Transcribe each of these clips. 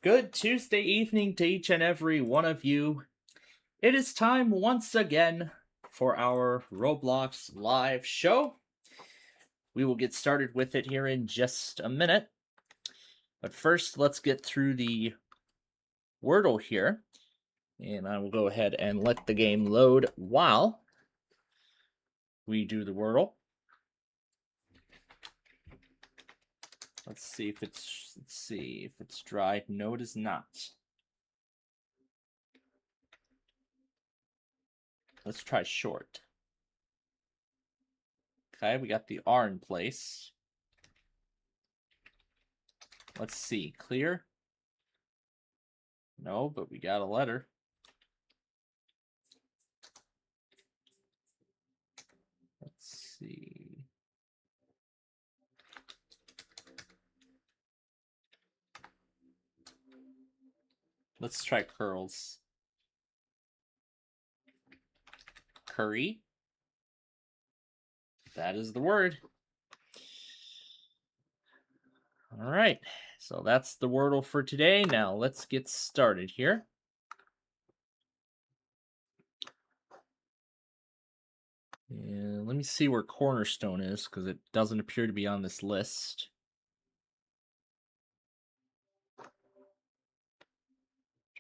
Good Tuesday evening to each and every one of you. It is time once again for our Roblox live show. We will get started with it here in just a minute. But first, let's get through the Wordle here. And I will go ahead and let the game load while we do the Wordle. Let's see if it's dry. No, it is not. Let's try short. Okay, we got the R in place. Let's see, clear? No, but we got a letter. Let's see. Let's try curls. Curry. That is the word. All right, so that's the Wordle for today. Now let's get started here. And let me see where Cornerstone is, because it doesn't appear to be on this list.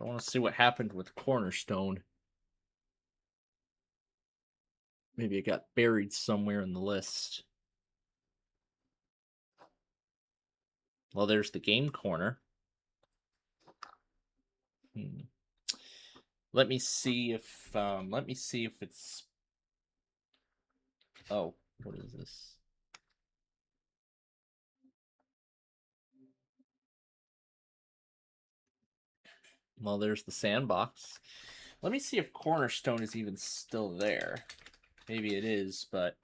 I want to see what happened with Cornerstone. Maybe it got buried somewhere in the list. Well, there's the game corner. Let me see if it's. Oh, what is this? Well, there's the sandbox. Let me see if Cornerstone is even still there. Maybe it is, but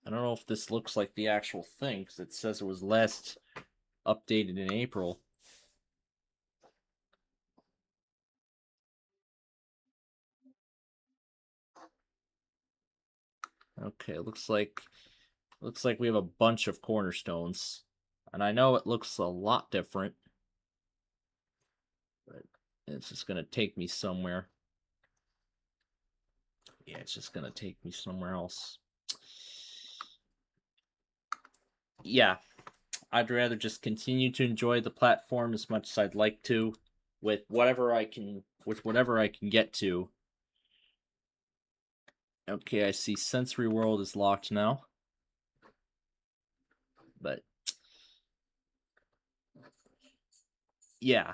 I don't know if this looks like the actual thing, because it says it was last updated in April. Okay, looks like we have a bunch of cornerstones. And I know it looks a lot different, but it's just going to take me somewhere. Yeah, it's just going to take me somewhere else. Yeah, I'd rather just continue to enjoy the platform as much as I'd like to, with whatever I can get to. Okay, I see Sensory World is locked now. But yeah,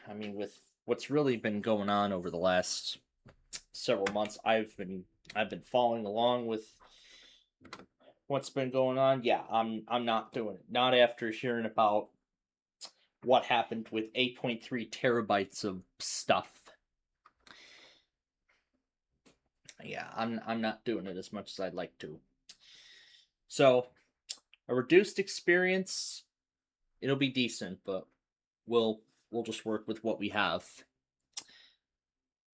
I mean, with what's really been going on over the last several months, I've been following along with what's been going on. Yeah, I'm not doing it. Not after hearing about what happened with 8.3 terabytes of stuff. Yeah, I'm not doing it as much as I'd like to. So, a reduced experience, it'll be decent, but we'll just work with what we have.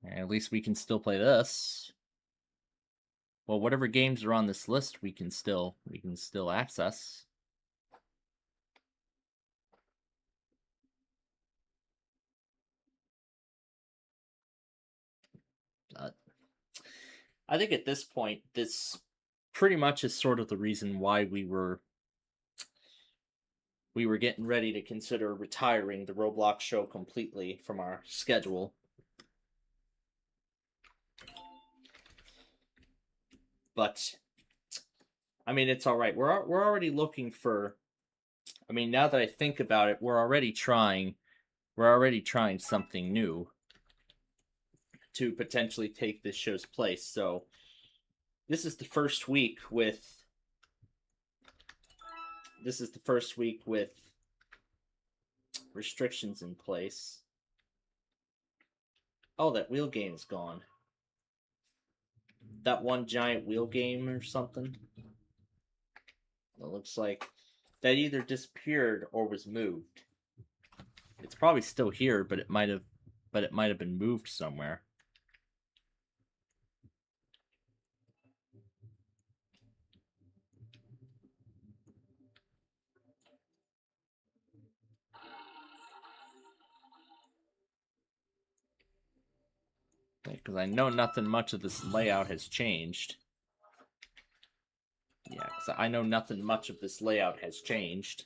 And at least we can still play this. Well, whatever games are on this list, we can still access. I think at this point, this pretty much is sort of the reason why we were getting ready to consider retiring the Roblox show completely from our schedule. But I mean, it's all right. We're already looking for. I mean, now that I think about it, we're already trying something new to potentially take this show's place. So this is the first week with restrictions in place. Oh, that wheel game's gone. That one giant wheel game or something. It looks like that either disappeared or was moved. It's probably still here, but it might have been moved somewhere. Because I know nothing much of this layout has changed. Yeah, because I know nothing much of this layout has changed.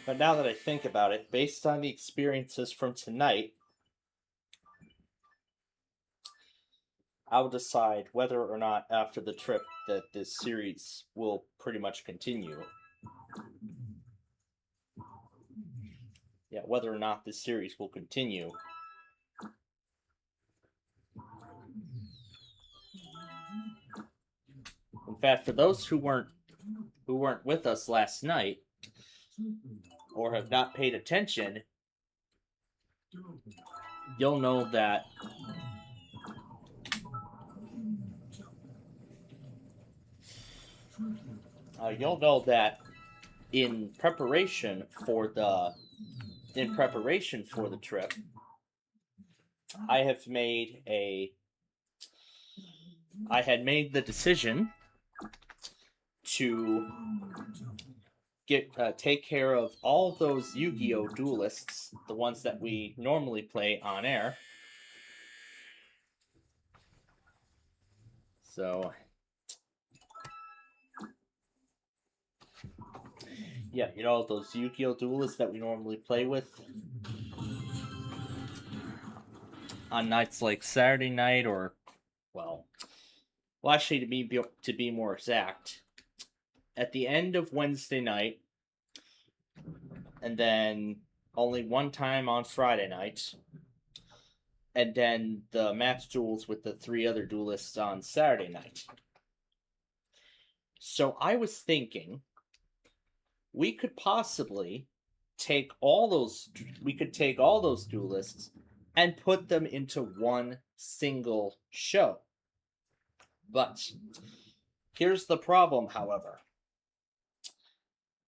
But now that I think about it, based on the experiences from tonight, I'll decide whether or not after the trip that this series will pretty much continue. Yeah, whether or not this series will continue. In fact, for those who weren't with us last night or have not paid attention, you'll know that in preparation for the trip, I had made the decision to take care of all of those Yu-Gi-Oh! Duelists, the ones that we normally play on air. So, yeah, you know, those Yu-Gi-Oh! Duelists that we normally play with on nights like Saturday night, or, well, actually, to be more exact, at the end of Wednesday night, and then only one time on Friday night, and then the match duels with the 3 other duelists on Saturday night. So I was thinking we could possibly take all those duelists and put them into one single show. But here's the problem, however,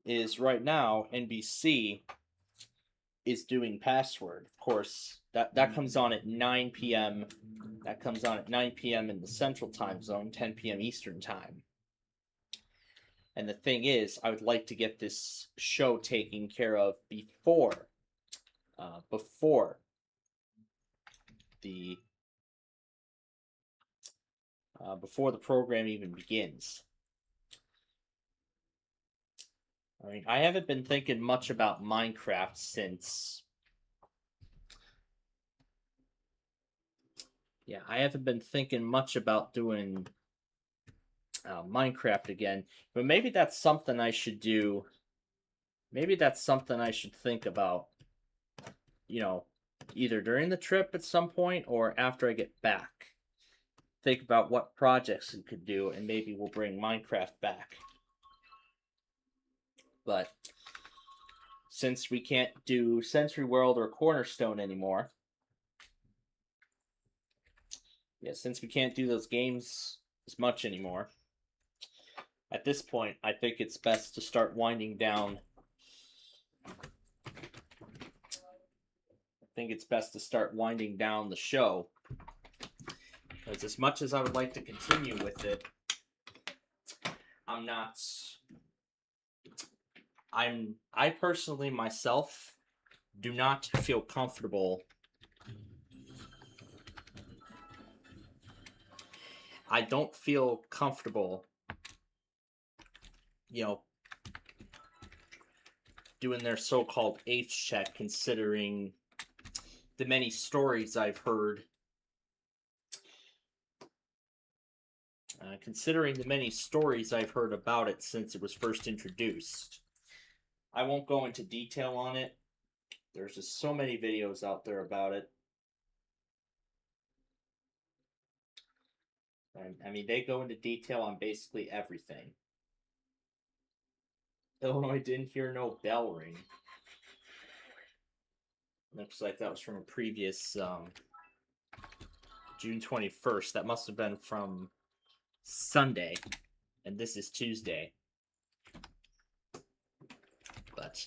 is right now NBC is doing Password. Of course, that comes on at 9 p.m. That comes on at 9 p.m. in the Central Time Zone, 10 p.m. Eastern Time. And the thing is, I would like to get this show taken care of before the program even begins. I mean, I haven't been thinking much about Minecraft since. Yeah, I haven't been thinking much about doing Minecraft again, but maybe that's something I should do. Maybe that's something I should think about, you know, either during the trip at some point or after I get back. Think about what projects we could do, and maybe we'll bring Minecraft back. But since we can't do Century World or Cornerstone anymore, since we can't do those games as much anymore, at this point, I think it's best to start winding down. The show, because as much as I would like to continue with it, I personally myself do not feel comfortable. I don't feel comfortable, doing their so-called H check, considering the many stories I've heard. About it since it was first introduced. I won't go into detail on it. There's just so many videos out there about it. I mean, they go into detail on basically everything. Illinois didn't hear no bell ring. Looks like that was from a previous June 21st. That must have been from Sunday, and this is Tuesday. But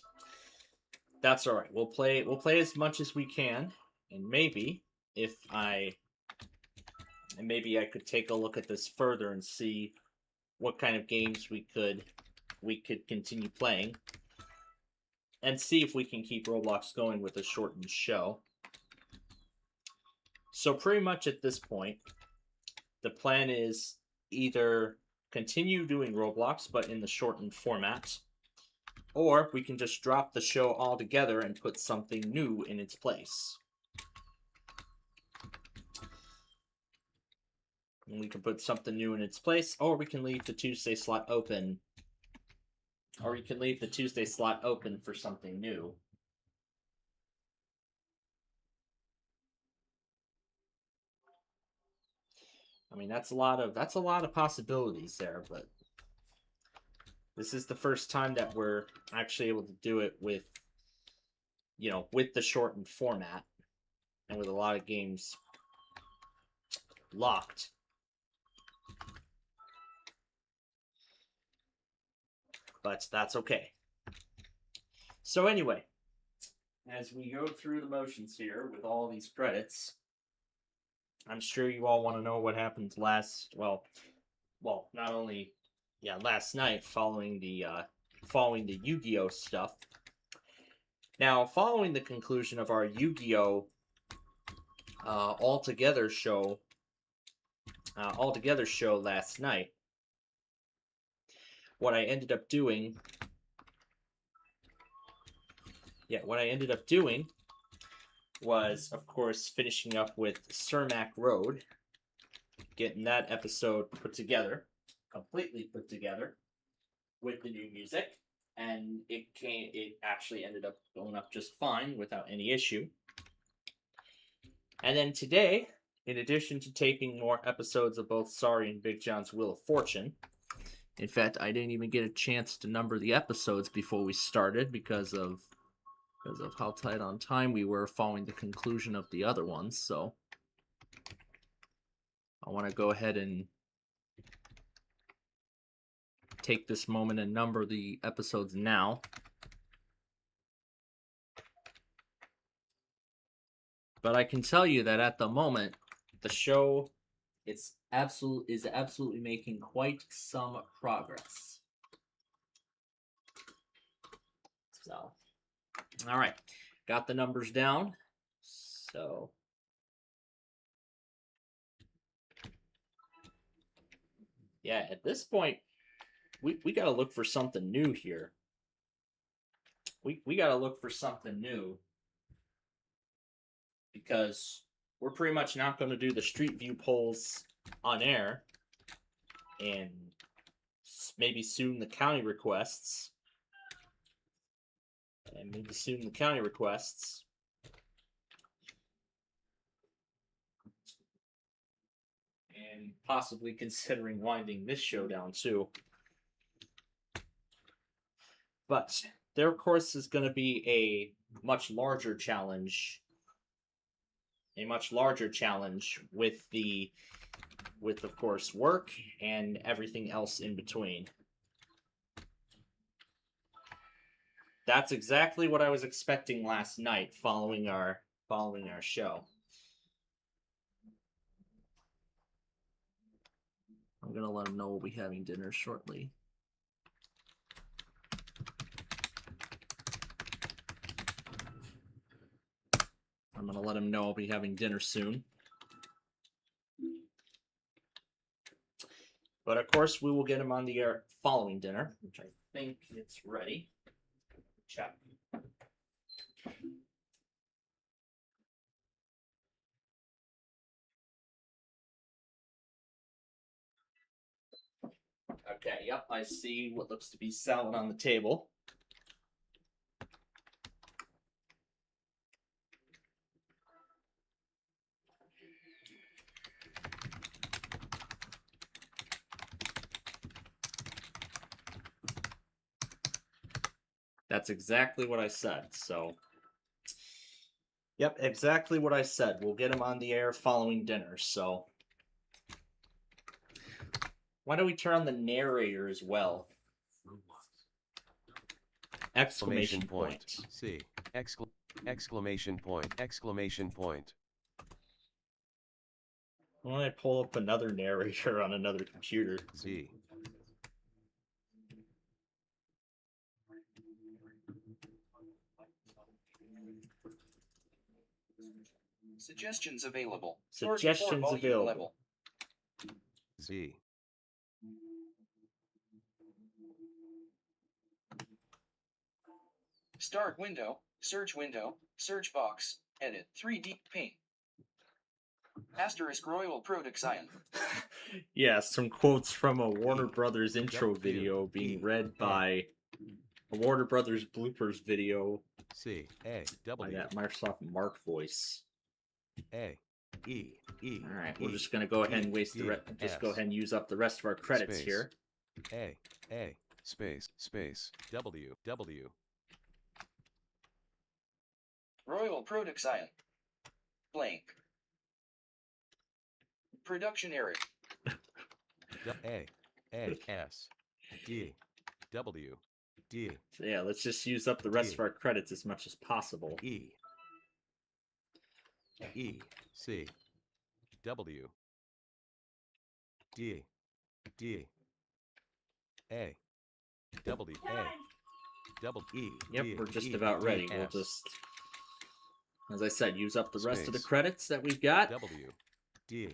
that's all right. We'll play as much as we can, and maybe I could take a look at this further and see what kind of games we could continue playing, and see if we can keep Roblox going with a shortened show. So pretty much at this point, the plan is either continue doing Roblox but in the shortened format, or we can just drop the show altogether and put something new in its place. And we can put something new in its place, or we can leave the Tuesday slot open. Or you can leave the Tuesday slot open for something new. I mean, that's a lot of possibilities there, but this is the first time that we're actually able to do it with, with the shortened format and with a lot of games locked. But that's okay. So anyway, as we go through the motions here with all these credits, I'm sure you all want to know what happened last night following the Yu-Gi-Oh stuff. Now, following the conclusion of our Yu-Gi-Oh All Together show last night, what I ended up doing was, of course, finishing up with Cermak Road, getting that episode completely put together with the new music, and it actually ended up going up just fine without any issue. And then today, in addition to taping more episodes of both Sorry and Big John's Wheel of Fortune, in fact, I didn't even get a chance to number the episodes before we started because of how tight on time we were following the conclusion of the other ones. So I want to go ahead and take this moment and number the episodes now. But I can tell you that at the moment, the show is absolutely making quite some progress. So, all right, got the numbers down. So, yeah, at this point, we got to look for something new here. We got to look for something new because we're pretty much not going to do the Street View polls on air, and maybe soon the county requests. And possibly considering winding this show down too. But there, of course, is going to be a much larger challenge. With of course work and everything else in between. That's exactly what I was expecting last night following our show. I'm gonna let them know we'll be having dinner shortly. I'm gonna let them know I'll be having dinner soon. But of course, we will get them on the air following dinner, which I think it's ready. Check. Okay, yep, I see what looks to be salad on the table. That's exactly what I said. So, yep, exactly what I said. We'll get him on the air following dinner. So, why don't we turn on the narrator as well? Exclamation point. C. Exclamation point. Exclamation point. Why don't I pull up another narrator on another computer? Z. Suggestions available. Suggestions available. Level. Z. Start window, search box, edit 3D paint. Asterisk Royal Product Zion. Yeah, some quotes from a Warner Brothers intro video being read by a Warner Brothers bloopers video C. A. by W. that Microsoft Mark voice. A. E. E. All right, we're just gonna go ahead and waste the go ahead and use up the rest of our credits Space. here. A. A. Space. Space. W. W. Royal Product Zion. Blank. Production error. A. A. S. D. W. D. So yeah, let's just use up the rest of our credits as much as possible. E. E. C. W. D. D. A. W. A. Double E. Yep, D, we're just E, about D, ready. We'll S. just, as I said, use up the rest of the Space. credits that we've got. W. D.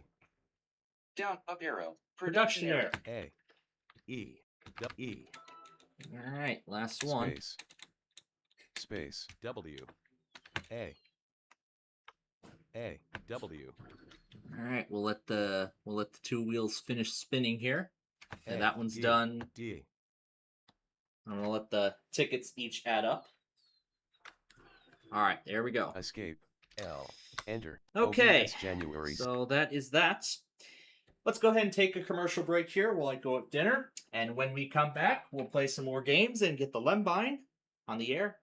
Down, up arrow. Production error. A. E. E. All right, last one. Space. Space. W. A. A. W. All right, we'll let the two wheels finish spinning here. A, And that one's D, done. D. I'm gonna let the tickets each add up. All right, there we go. Escape. L. Enter. Okay, OBS January. so that is that. Let's go ahead and take a commercial break here while I go at dinner. And when we come back, we'll play some more games and get the Lembine on the air.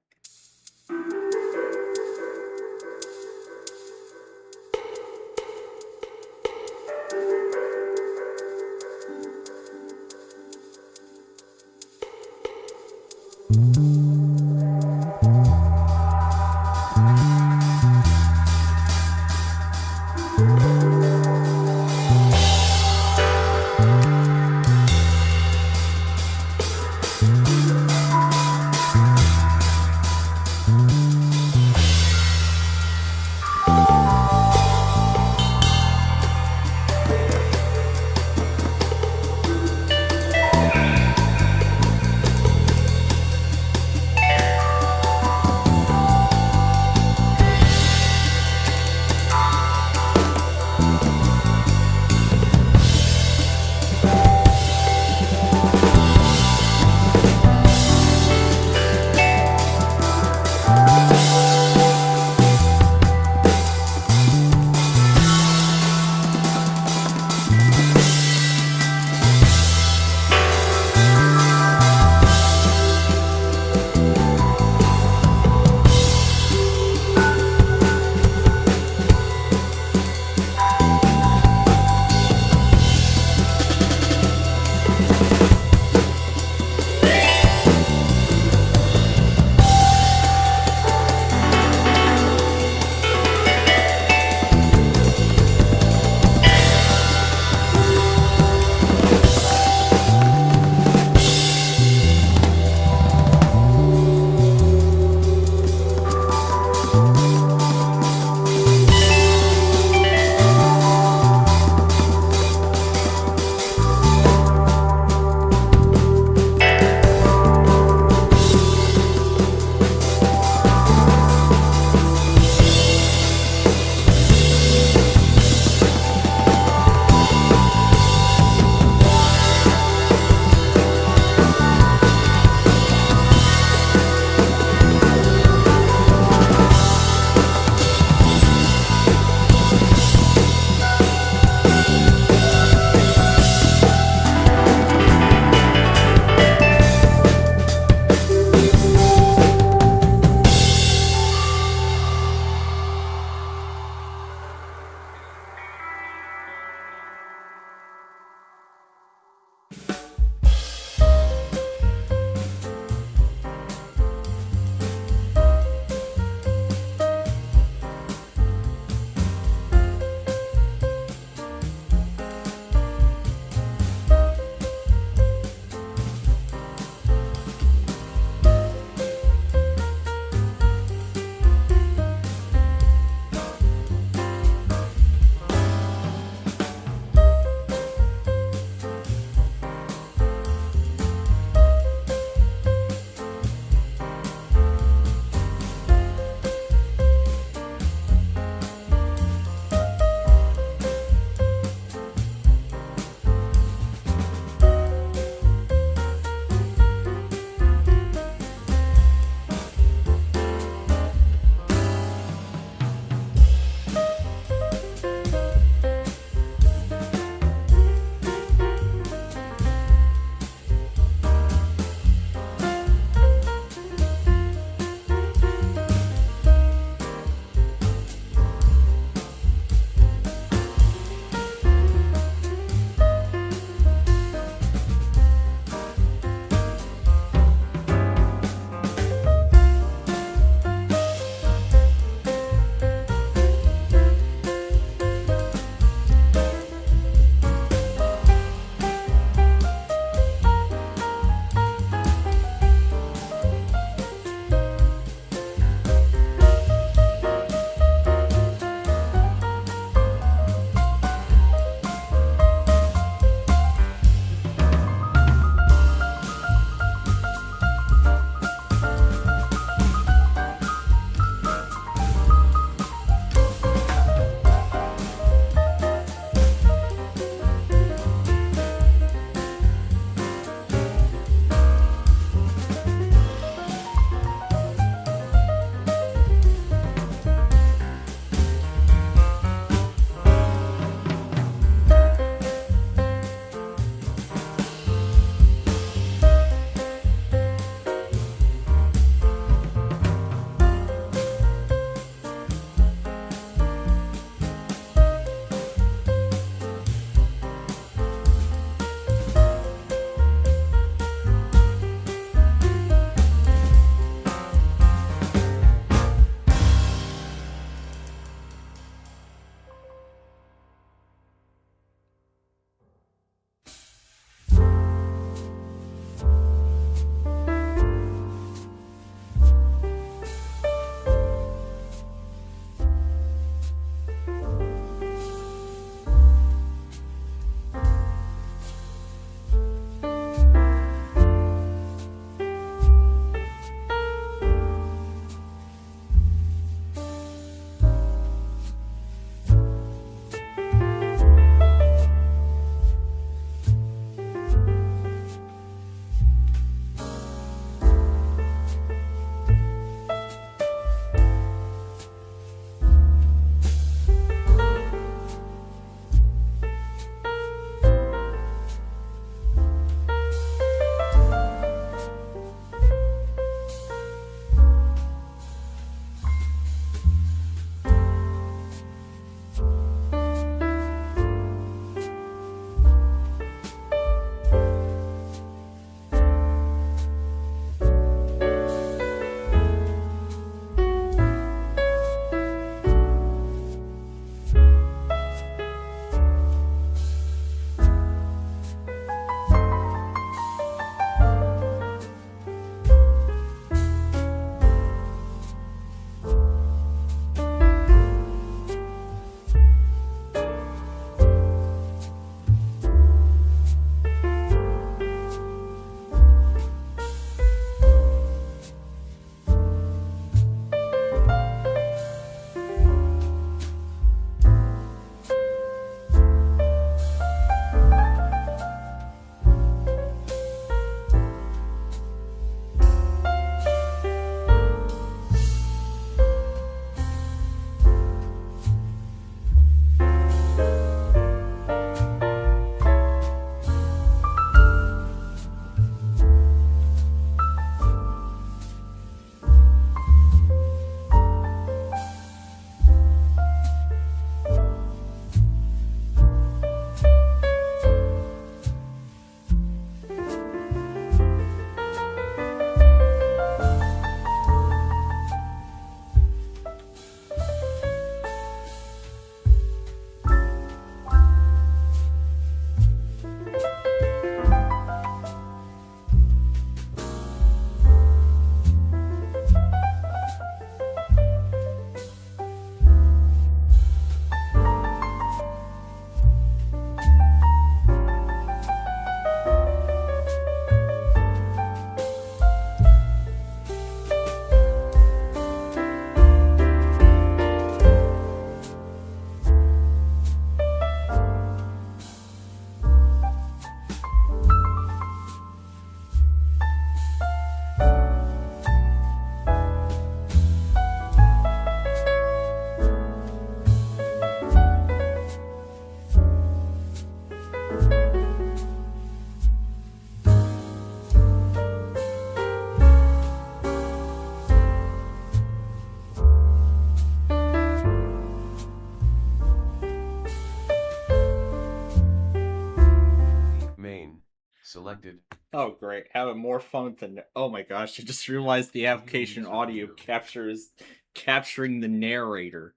selected. Oh, great. Having more fun than... Oh my gosh, I just realized the application audio capture is capturing the narrator.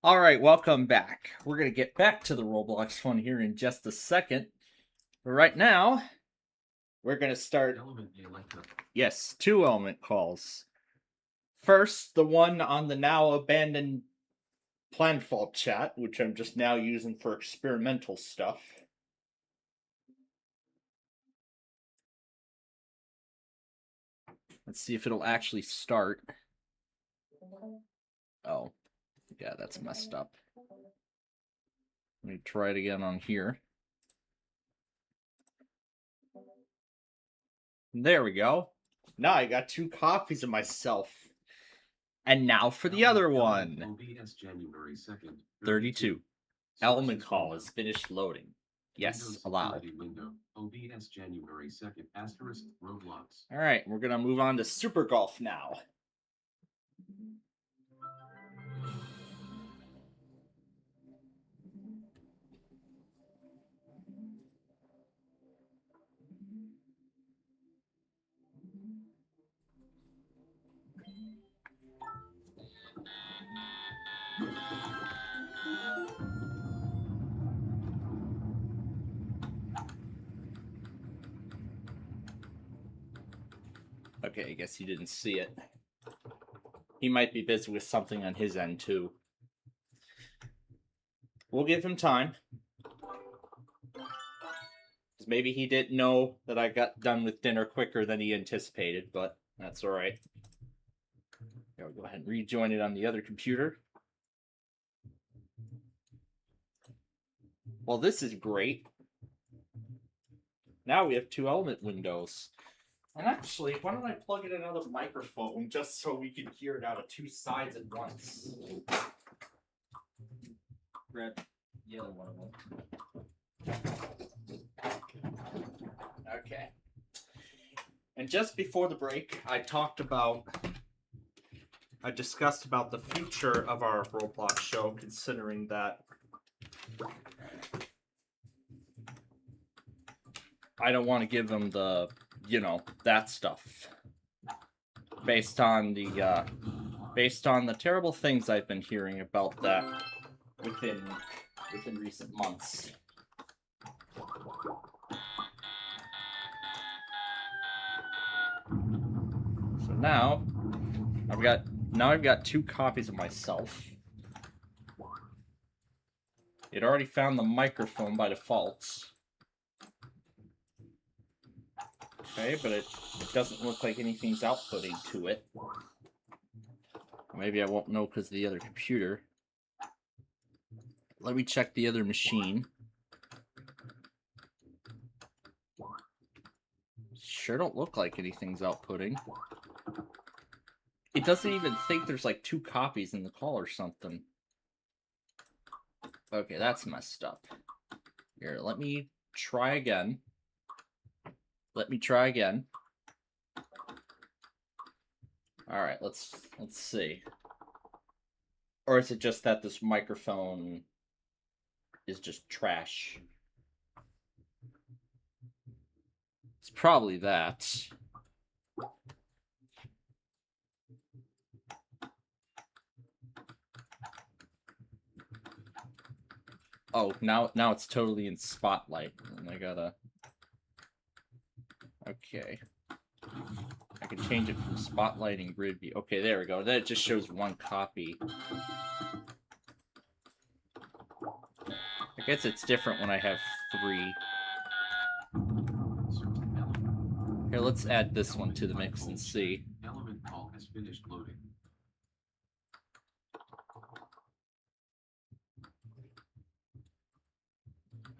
Alright, welcome back. We're going to get back to the Roblox fun here in just a second. But right now, we're going to start... Yes, 2 element calls. First, the one on the now abandoned Planfault chat, which I'm just now using for experimental stuff. Let's see if it'll actually start. Oh, yeah, that's messed up. Let me try it again on here. There we go. Now I got 2 copies of myself. And now for the other one. 32. Element call is finished loading. Yes, allowed. Alright, we're going to move on to Super Golf now. Okay, I guess he didn't see it. He might be busy with something on his end, too. We'll give him time. Because maybe he didn't know that I got done with dinner quicker than he anticipated, but that's alright. I'll go ahead and rejoin it on the other computer. Well, this is great. Now we have 2 element windows. And actually, why don't I plug in another microphone just so we can hear it out of 2 sides at once? Grab the other one of them. Okay. And just before the break, I discussed about the future of our Roblox show, considering that I don't want to give them the, that stuff. Based on the terrible things I've been hearing about that within recent months. So now I've got 2 copies of myself. It already found the microphone by default. Okay, but it doesn't look like anything's outputting to it. Maybe I won't know because of the other computer. Let me check the other machine. Sure don't look like anything's outputting. It doesn't even think there's like 2 copies in the call or something. Okay, that's messed up. Here, let me try again. Alright, let's see. Or is it just that this microphone is just trash? It's probably that. Oh, now it's totally in spotlight, and I gotta... Okay. I can change it from spotlight and grid view. Okay, there we go. That just shows 1 copy. I guess it's different when I have 3. Here, let's add this one to the mix and see. Element call has finished loading.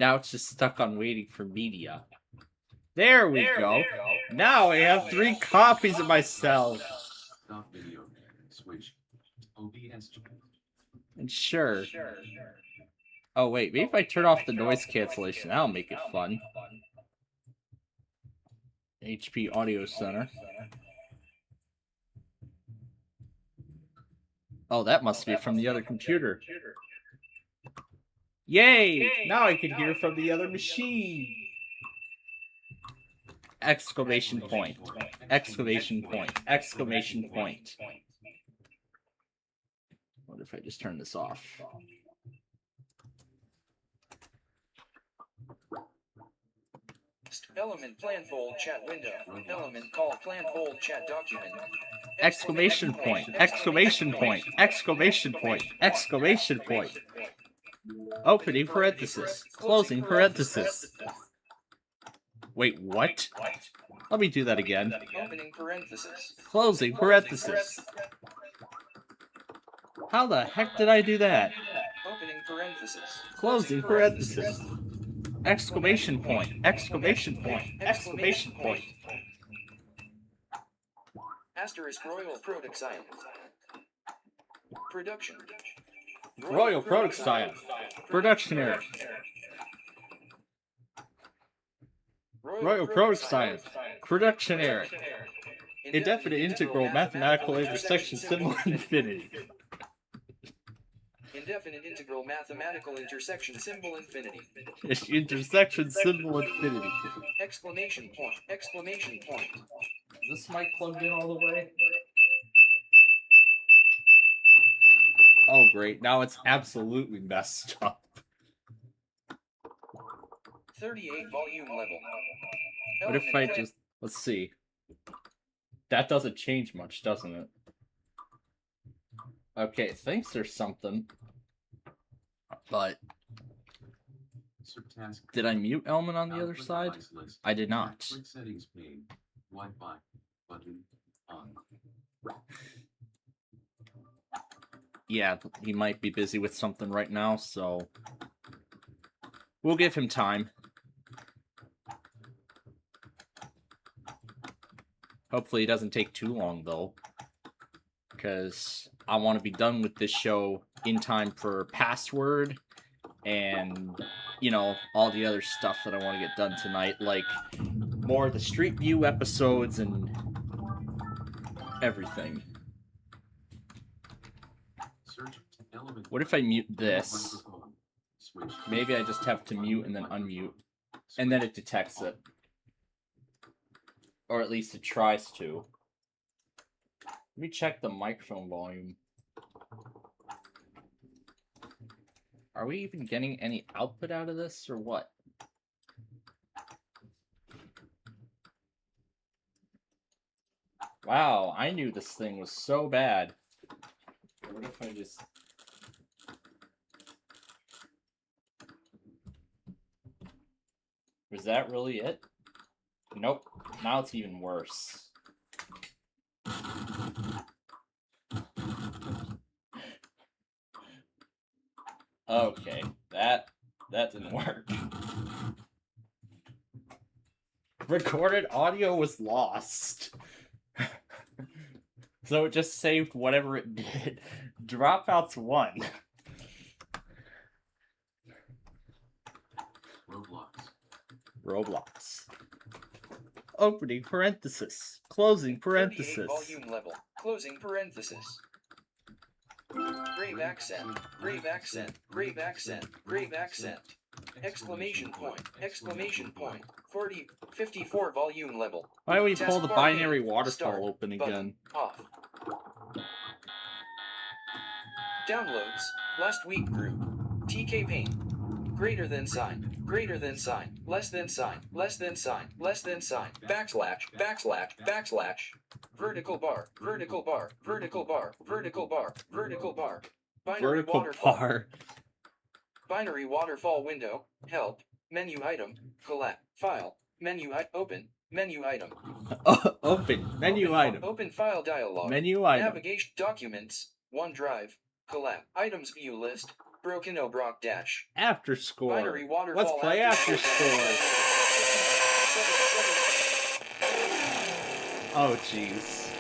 Now it's just stuck on waiting for media. There we go. Now I have 3 copies of myself. Stop video. Switch. OBS. And sure. Oh wait, maybe if I turn off the noise cancellation, that'll make it fun. HP Audio Center. Oh, that must be from the other computer. Yay! Now I can hear from the other machine. Exclamation point. Exclamation point. Exclamation point. What if I just turn this off? Element plan fold chat window. Element call plan fold chat document. Exclamation point. Exclamation point. Exclamation point. Exclamation point. Opening parenthesis. Closing parenthesis. Wait, what? Let me do that again. Opening parenthesis. Closing parenthesis. How the heck did I do that? Opening parenthesis. Closing parenthesis. Exclamation point. Exclamation point. Exclamation point. Asterisk Royal Product Science. Production. Royal Product Science. Production error. Royal Product Science. Production error. Indefinite integral mathematical intersection symbol infinity. Indefinite integral mathematical intersection symbol infinity. Intersection symbol infinity. Exclamation point. Exclamation point. Is this mic plugged in all the way? Oh great, now it's absolutely messed up. 38 volume level. What if I just, let's see. That doesn't change much, doesn't it? Okay, it thinks there's something. But did I mute Elman on the other side? I did not. Quick settings pane. Wi-Fi button on. Yeah, he might be busy with something right now, so we'll give him time. Hopefully it doesn't take too long, though, because I want to be done with this show in time for Password and, you know, all the other stuff that I want to get done tonight, like more of the Street View episodes and everything. What if I mute this? Maybe I just have to mute and then unmute, and then it detects it. Or at least it tries to. Let me check the microphone volume. Are we even getting any output out of this, or what? Wow, I knew this thing was so bad. What if I just... Was that really it? Nope. Now it's even worse. Okay, that didn't work. Recorded audio was lost. So it just saved whatever it did. Dropouts 1. Roblox. Opening parenthesis. Closing parenthesis. 38 volume level. Closing parenthesis. Grave accent. Grave accent. Grave accent. Grave accent. Exclamation point. Exclamation point. 54 volume level. Why do we pull the binary Taskbar waterfall start open button again? Off. Downloads. Last week group. TK Paint. Greater than sign. Greater than sign. Less than sign. Less than sign. Less than sign. Backslash. Backslash. Backslash. Vertical bar. Vertical bar. Vertical bar. Vertical bar. Vertical bar. Binary Vertical waterfall. bar. Binary waterfall window. Help. Menu item. Collect. File. Menu open. Menu item. Open. Menu item. Open file dialog. Menu item. Navigation documents. OneDrive. Collect. Items view list. Broken Obrock dash. After score. Binary waterfall. Let's play after score. Oh, jeez.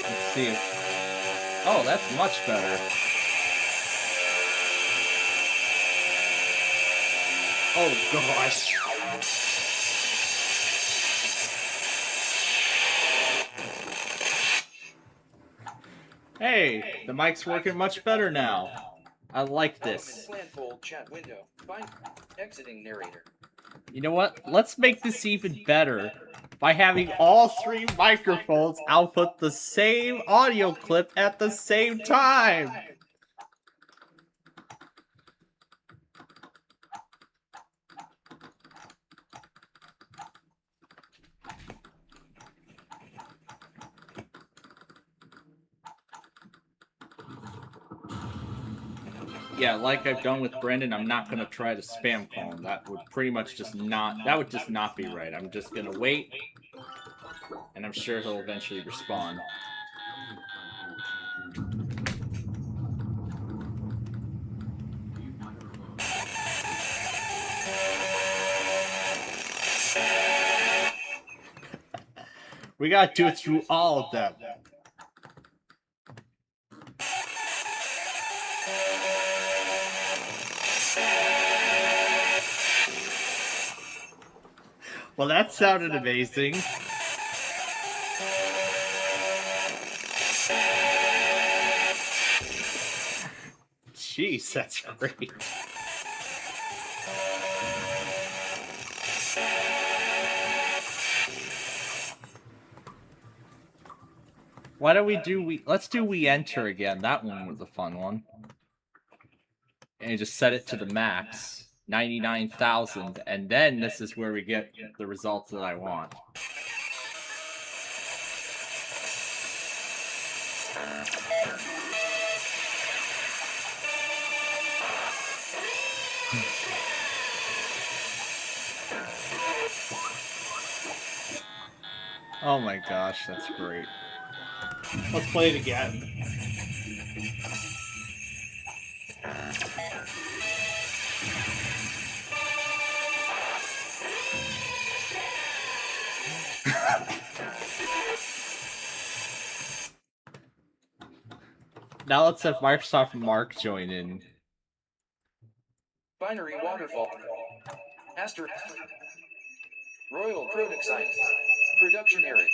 Let's see. Oh, that's much better. Oh, gosh. Hey, the mic's working much better now. I like this. Element plan fold chat window. Exiting narrator. You know what? Let's make this even better by having all 3 microphones output the same audio clip at the same time. Yeah, like I've done with Brendan, I'm not gonna try to spam call him. That would pretty much just not be right. I'm just gonna wait, and I'm sure he'll eventually respond. We gotta do it through all of them. Well, that sounded amazing. Jeez, that's great. Why don't we do let's do we enter again. That one was a fun one. And you just set it to the max, 99,000, and then this is where we get the results that I want. Oh my gosh, that's great. Let's play it again. Now let's have Microsoft Mark join in. Binary waterfall. Asterisk. Royal Product Science. Production area.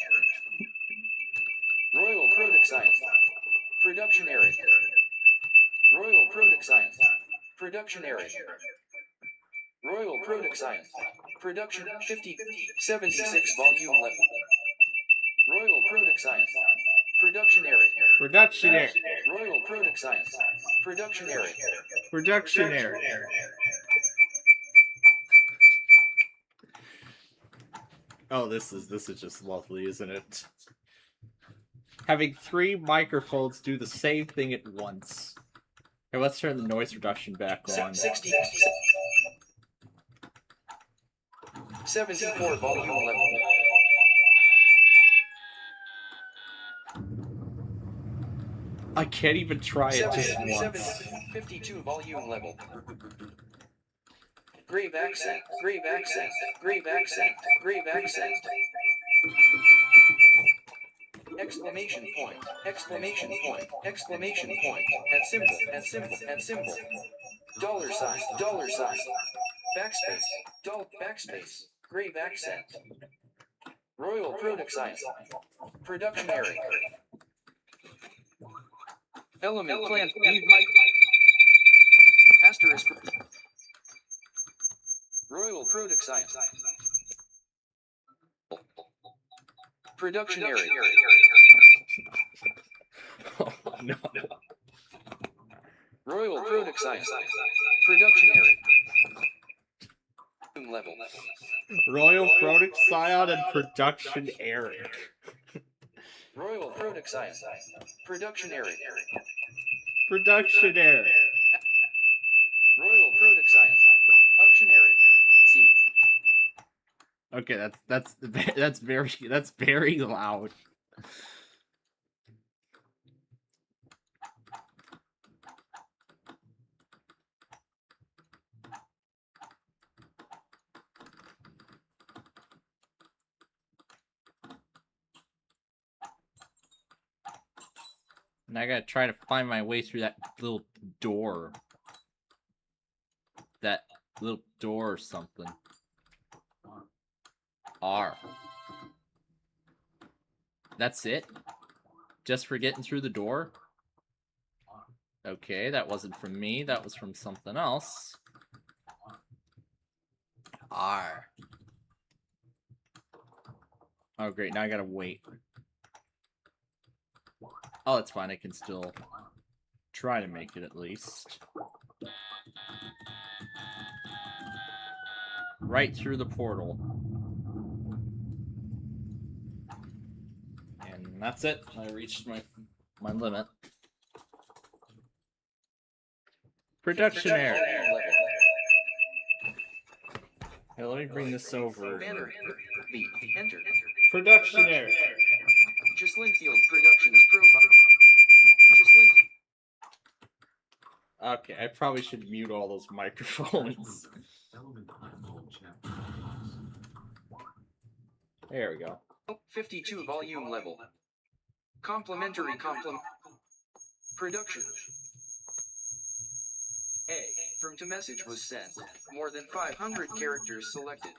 Royal Product Science. Production area. Royal Product Science. Production area. Royal Product Science. Production 76 volume level. Royal Product Science. Production area. Production area. Royal Product Science. Production area. Production area. Oh, this is just lovely, isn't it? Having 3 microphones do the same thing at once. Here, let's turn the noise reduction back on. 74 volume level. I can't even try it just once. 52 volume level. Grave accent, grave accent, grave accent, grave accent. Exclamation point, exclamation point, exclamation point, and symbol, and symbol, and symbol. Dollar sign, backspace, backspace, grave accent. Royal Product Science. Production area. Element plant, asterisk. Royal Product Science. Production area. Oh, no. Royal Product Science. Production area. Level. Royal Product Scion and Production Eric. Royal Product Science. Production area. Production Eric. Royal Product Science. Function area. C. Okay, that's very loud. And I gotta try to find my way through that little door. That little door or something. R. That's it? Just for getting through the door? Okay, that wasn't from me. That was from something else. R. Oh, great. Now I gotta wait. Oh, it's fine. I can still try to make it at least. Right through the portal. And that's it. I reached my limit. Production error. Hey, let me bring this over. Banner. B. Enter. Production error. Just Linfield Productions profile. Just Linfield. Okay, I probably should mute all those microphones. Element platform chapter. There we go. 52 volume level. Complementary complement. Production. A. From to message was sent. More than 500 characters selected.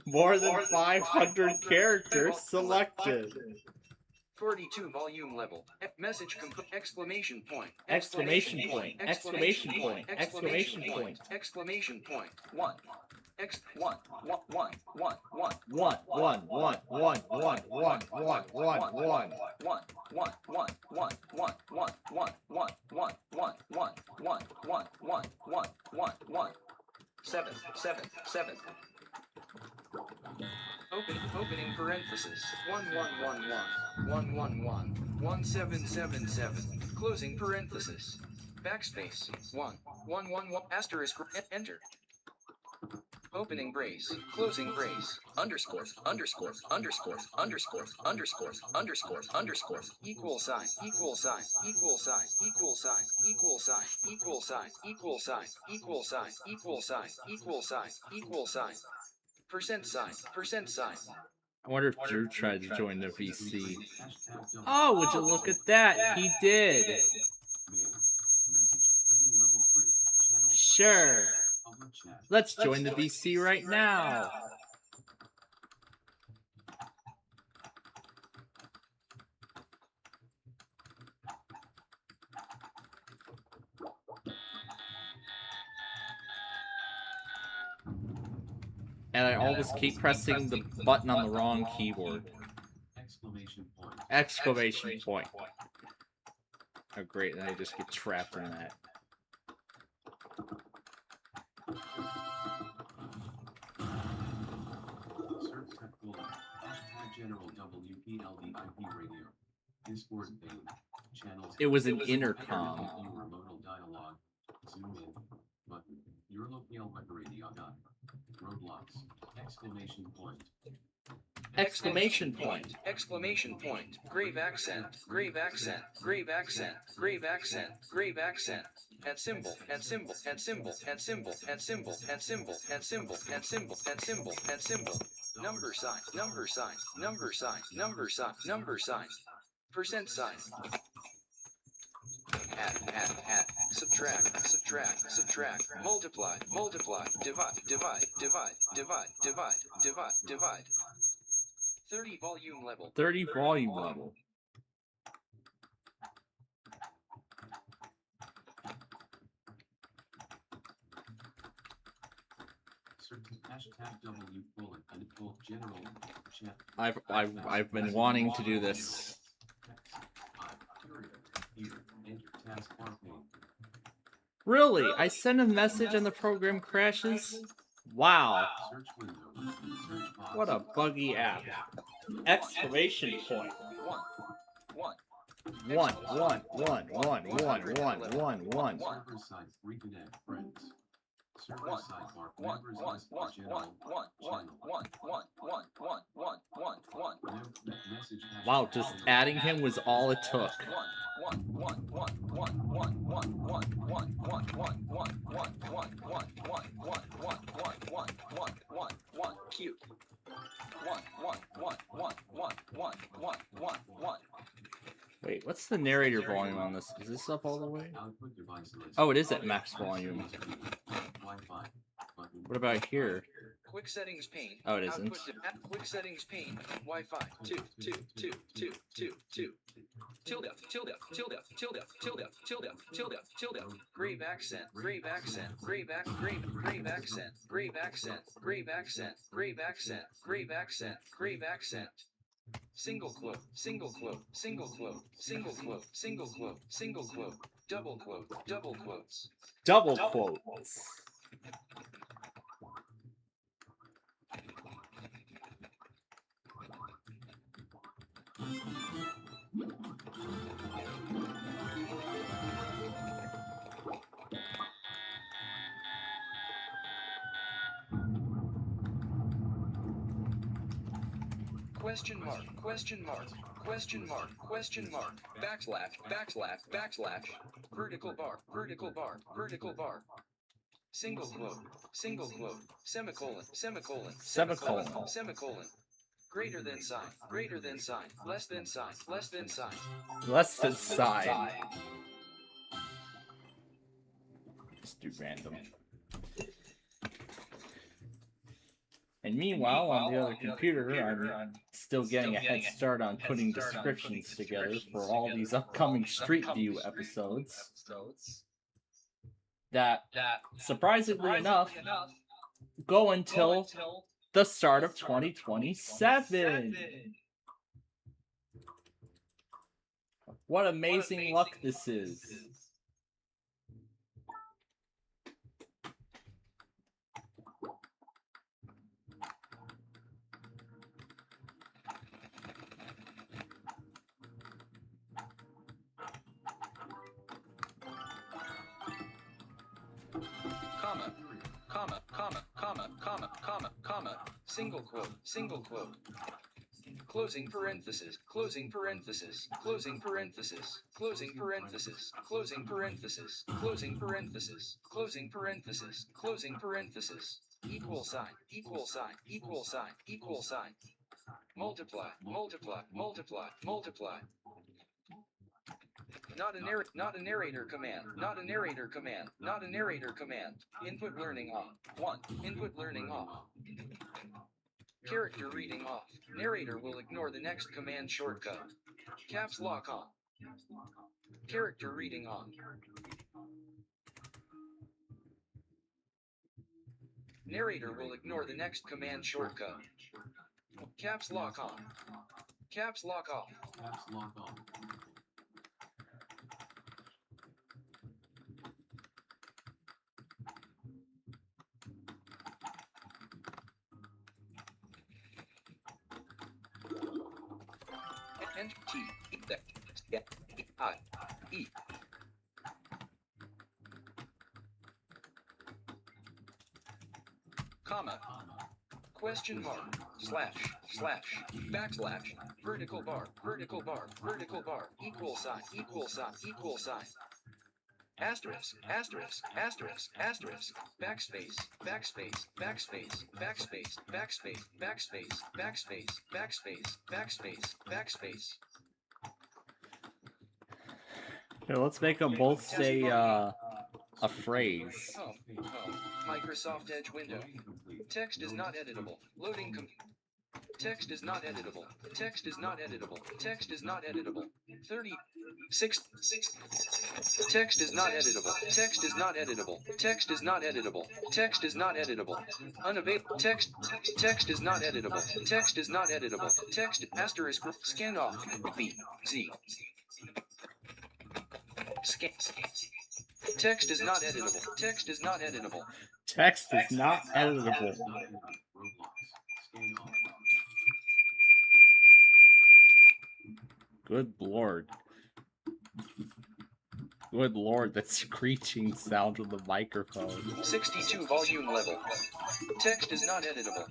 More than 500 characters selected. 42 volume level. Message exclamation point. Exclamation point. Exclamation point. Exclamation point. Exclamation point. 1. X 1 1 1 1 1 1 1 1 1 1 1 1 1 1 7 opening parenthesis 1111 closing parenthesis backspace 1 asterisk enter. Opening brace, closing brace, underscore, equal sign, percent sign. I wonder if Drew tried to join the VC. Oh, would you look at that? He did. Mail. Message. Heading level 3. Channel. Sure. Public chat. Let's join the VC right now. And I always keep pressing the button on the wrong keyboard. Exclamation point. Exclamation point. Oh great, then I just get trapped in that. Search tech bullet. Hashtag general WPLDIP radio. Discord theme. Channels. It was an intercom. Viewer modal dialogue. Zoom in. Button. Your local web radio dot. Roblox. Exclamation point. Exclamation point. Exclamation point. Grave accent. And symbol. Number sign. Percent sign. Add. Subtract. Multiply. Divide. 30 volume level. 30 volume level. Search hashtag W bullet and full general chat. I've been wanting to do this. Here, enter taskbar pane. Really? I send a message and the program crashes? Wow. Search window. Search box. What a buggy app. Exclamation point. 1 1 1 1 1 1 1 1. Server side reconnect friends. Server sidebar members list general message. Wow, just adding him was all it took. Cute. Wait, what's the narrator volume on this? Is this up all the way? Output device list. Oh, it is at max volume. Wi-Fi button. What about here? Quick settings pane. Oh, it isn't. Quick settings pane. Wi-Fi. 2. tilde, tilde, tilde, tilde, tilde, tilde, tilde, tilde, grave accent, grave accent, grave accent, grave accent, grave accent, grave accent, grave accent, grave accent, grave accent. Single quote, single quote, single quote, single quote, single quote, single quote, double quote, double quotes. Double quotes. Question mark, question mark, question mark, question mark, backslash, backslash, backslash, vertical bar, vertical bar, vertical bar. Single quote, semicolon, semicolon, Semicolon. semicolon. Greater than sign, less than sign, less than sign. Less than sign. Just do random. And meanwhile, on the other computer, I'm still getting a head start on putting descriptions together for all these upcoming Street View episodes. That, surprisingly enough, go until the start of 2027. What amazing luck this is. Comma, comma, comma, comma, comma, comma, comma, single quote, single quote. Closing parenthesis, closing parenthesis, closing parenthesis, closing parenthesis, closing parenthesis, closing parenthesis, closing parenthesis, closing parenthesis, equal sign, equal sign, equal sign, equal sign. Multiply, multiply, multiply, multiply. Not a narrator command, not a narrator command, not a narrator command. Input learning off. 1. Input learning off. Character reading off. Narrator will ignore the next command shortcut. Caps lock on. Character reading on. Narrator will ignore the next command shortcut. Caps lock on. Caps lock off. Caps lock on. And T, I, E. Comma. Question mark, slash, slash, backslash, vertical bar, vertical bar, vertical bar, equal sign, equal sign, equal sign. Asterisk, asterisk, asterisk, asterisk, backspace, backspace, backspace, backspace, backspace, backspace, backspace, backspace, backspace, backspace. Here, let's make them both say a phrase. Oh, Microsoft Edge window. Text is not editable. Loading text is not editable. Text is not editable. Text is not editable. 36. Text is not editable. Text is not editable. Text is not editable. Text is not editable. Unavailable. Text is not editable. Text is not editable. Text asterisk scan off. B Z. Scan. Text is not editable. Text is not editable. Text is not editable. Roblox. Scan off. Good lord. Good lord, that screeching sound of the microphone. 62 volume level. Text is not editable.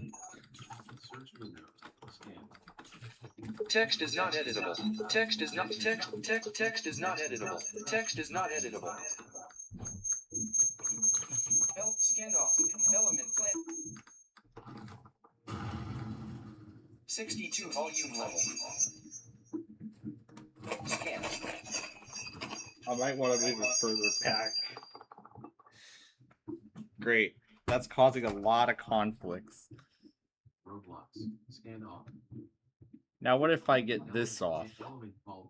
Search window. Scan. Text is not editable. Text is not text is not editable. Text is not editable. Scan off. Element plan. 62 volume level. Scan. I might want to move it further back. Great. That's causing a lot of conflicts. Roblox. Scan off. Now what if I get this off? Element called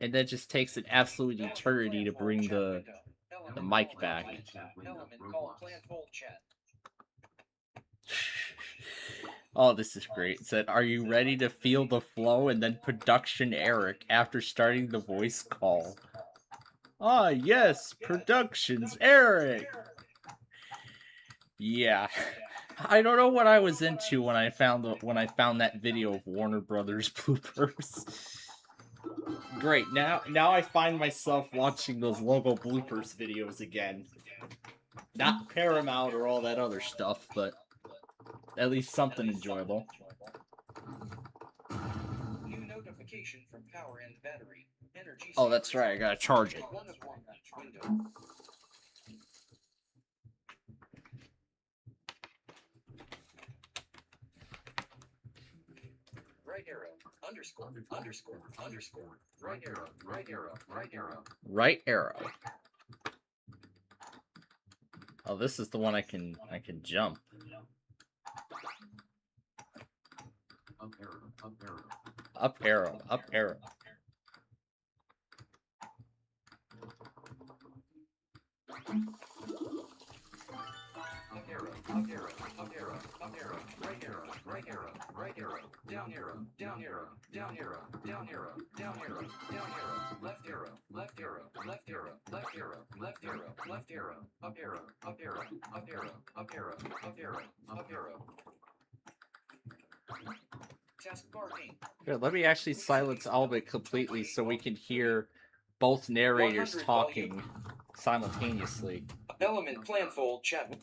and then just takes an absolute eternity to bring the mic back. Element called Planfold Chat. Oh, this is great. It said, "Are you ready to feel the flow?" And then production Eric after starting the voice call. Ah, yes, productions Eric. Yeah. I don't know what I was into when I found that video of Warner Brothers bloopers. Great. Now I find myself watching those logo bloopers videos again. Not Paramount or all that other stuff, but at least something enjoyable. New notification from power and battery. Energy. Oh, that's right. I gotta charge it. One of one. Window. Right arrow. Underscore. Underscore. Underscore. Right arrow. Right arrow. Right arrow. Right arrow. Oh, this is the one I can jump. Up arrow. Up arrow. Up arrow. Up arrow. Up arrow. Up arrow. Up arrow. Up arrow. Right arrow. Right arrow. Right arrow. Down arrow. Down arrow. Down arrow. Down arrow. Down arrow. Down arrow. Left arrow. Left arrow. Left arrow. Left arrow. Left arrow. Left arrow. Up arrow. Up arrow. Up arrow. Up arrow. Up arrow. Up arrow. Taskbar pane. Here, let me actually silence Albert completely so we can hear both narrators 100 talking simultaneously. Element Planfold Chat.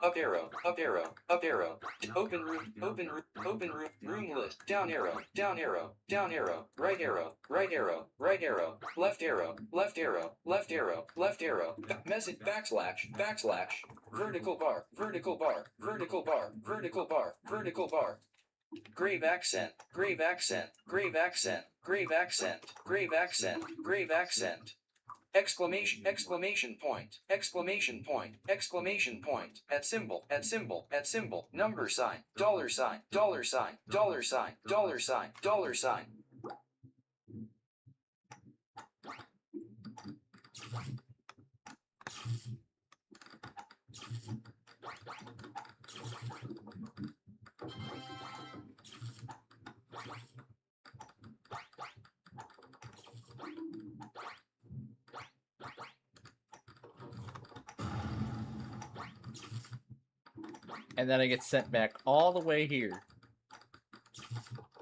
Up arrow, up arrow, up arrow. Open room, open room, open room, room list. Down arrow, down arrow, down arrow. Right arrow, right arrow, right arrow. Left arrow, left arrow, left arrow, left arrow. Message backslash, backslash. Vertical bar, vertical bar, vertical bar, vertical bar, vertical bar. Grave accent, grave accent, grave accent, grave accent, grave accent, grave accent. Exclamation, exclamation point, exclamation point, exclamation point, at symbol, at symbol, at symbol, number sign, dollar sign, dollar sign, dollar sign, dollar sign, dollar sign. And then I get sent back all the way here.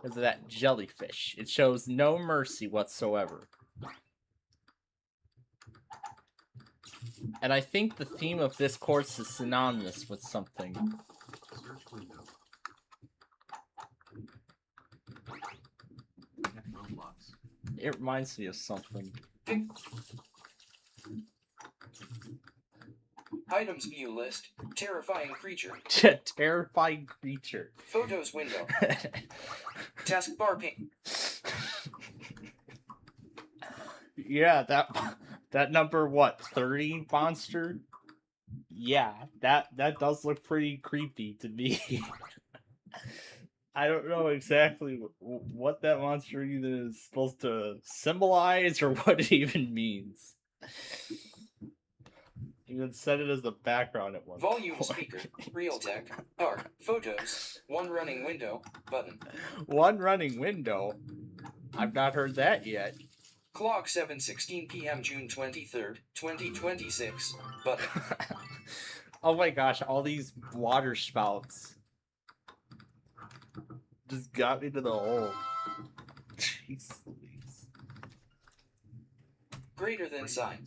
Because of that jellyfish. It shows no mercy whatsoever. And I think the theme of this course is synonymous with something. Search window. Roblox. It reminds me of something. Items view list, terrifying creature, Terrifying creature. photos window, taskbar pane. Yeah, that number, what, 30 monster? Yeah, that does look pretty creepy to me. I don't know exactly what that monster either is supposed to symbolize or what it even means. Even set it as the background at one Volume point. speaker, Realtek, art, photos, one running window, button. One running window? I've not heard that yet. Clock 7:16 p.m. June 23rd, 2026, button. Oh my gosh, all these water spouts just got me to the hole. Jeez Louise. Greater than sign.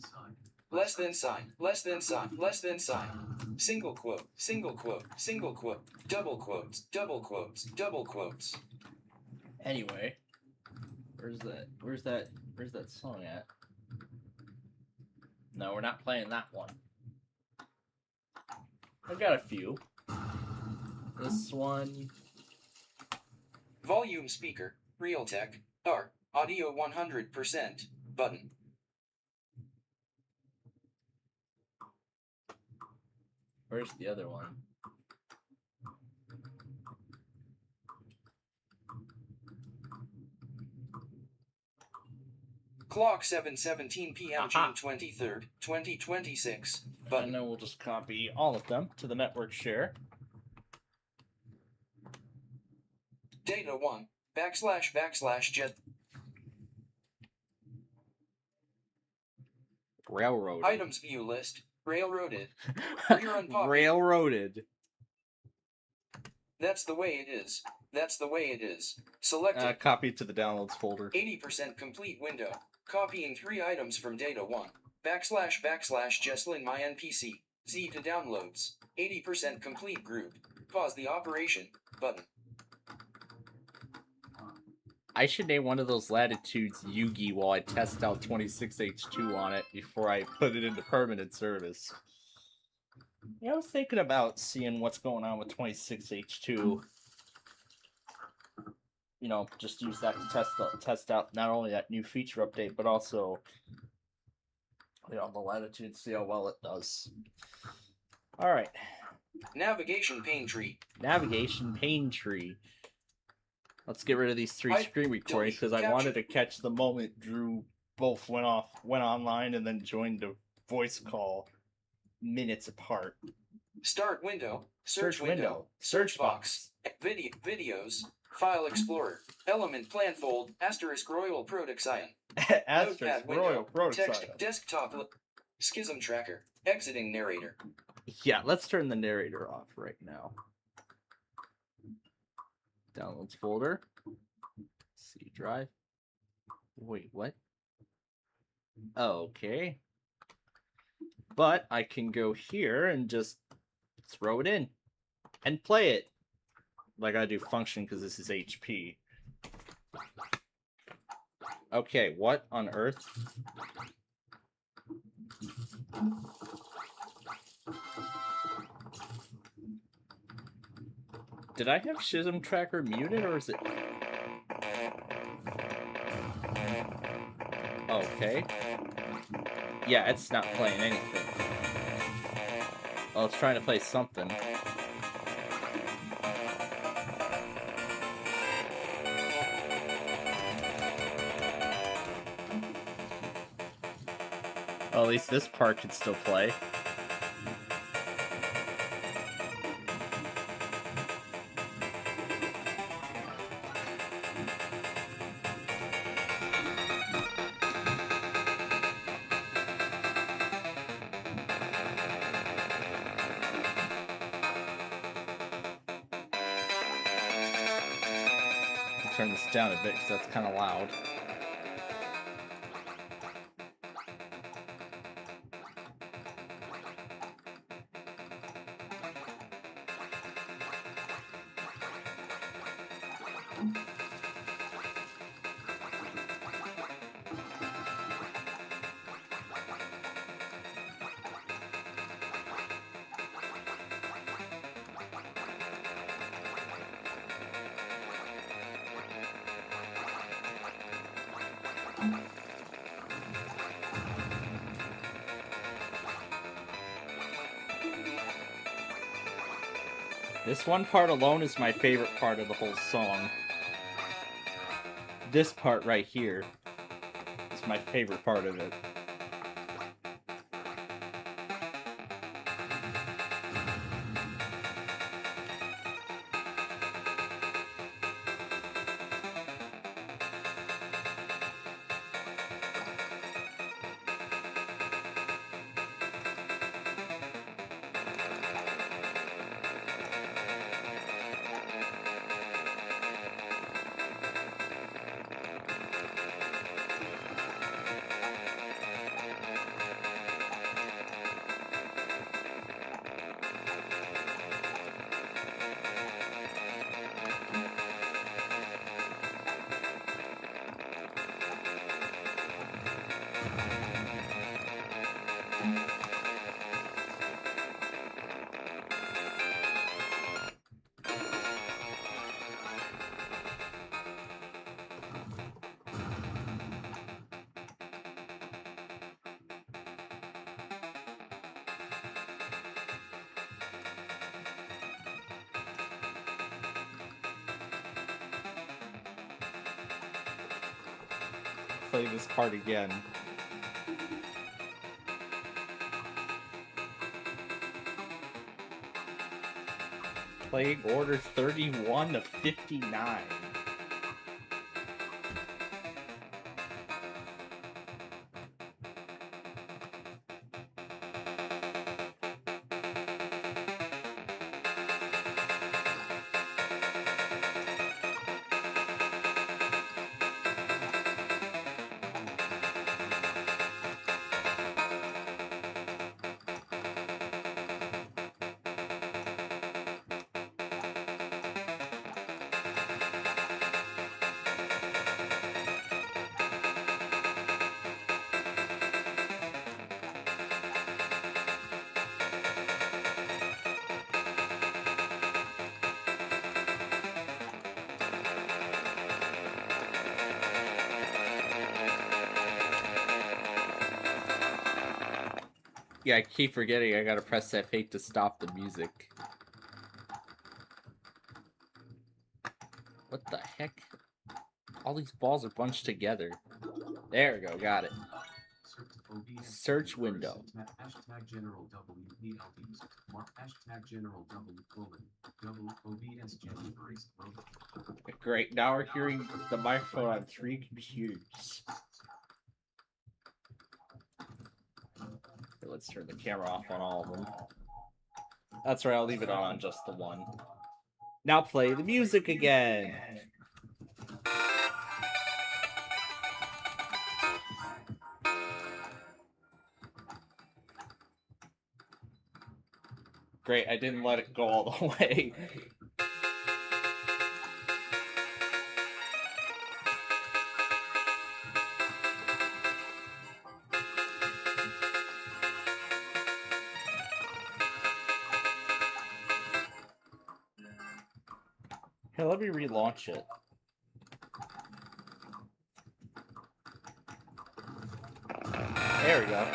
Less than sign, less than sign, less than sign. Single quote, single quote, single quote, double quotes, double quotes, double quotes. Anyway, where's that song at? No, we're not playing that one. I've got a few. This one. Volume speaker, Realtek, art, audio 100%, button. Where's the other one? Clock 7:17 p.m. Aha. June 23rd, 2026. And Button. then we'll just copy all of them to the network share. Data 1. / just Railroaded. items view list. Railroaded. Rear unpopular. Railroaded. That's the way it is. That's the way it is. Selected. Copy to the downloads folder. 80% complete window. Copying 3 items from data 1. / Jesslyn my NPC. Z to downloads. 80% complete group. Pause the operation. Button. I should name one of those latitudes Yugi while I test out 26H2 on it before I put it into permanent service. Yeah, I was thinking about seeing what's going on with 26H2. You know, just use that to test out not only that new feature update, but also, you know, the latitude, see how well it does. All right. Navigation pane tree. Navigation pane tree. Let's get rid of these 3 screen recordings because I wanted to catch the moment Drew both went online and then joined a voice call minutes apart. Start window. Search window. Search box. Videos. File explorer. Element plan fold. * Royal Product Cyan. Asterisk Royal Product Text Cyan. desktop. Schism tracker. Exiting narrator. Yeah, let's turn the narrator off right now. Downloads folder. C drive. Wait, what? Okay. But I can go here and just throw it in and play it. But I gotta do function because this is HP. Okay, what on earth? Did I have Schism Tracker muted, or is it... Okay. Yeah, it's not playing anything. Well, it's trying to play something. Well, at least this part can still play. Turn this down a bit because that's kind of loud. This one part alone is my favorite part of the whole song. This part right here is my favorite part of it. play this part again. Playing order 31 of 59. Yeah, I keep forgetting I gotta press F8 to stop the music. What the heck? All these balls are bunched together. There we go, got it. Search window. Hashtag general WPLDs. Mark hashtag general OBS generates Great, now we're hearing the microphone on 3 computers. Let's turn the camera off on all of them. That's right, I'll leave it on just the one. Now play the music again. Great, I didn't let it go all the way. Here, let me relaunch it. There we go.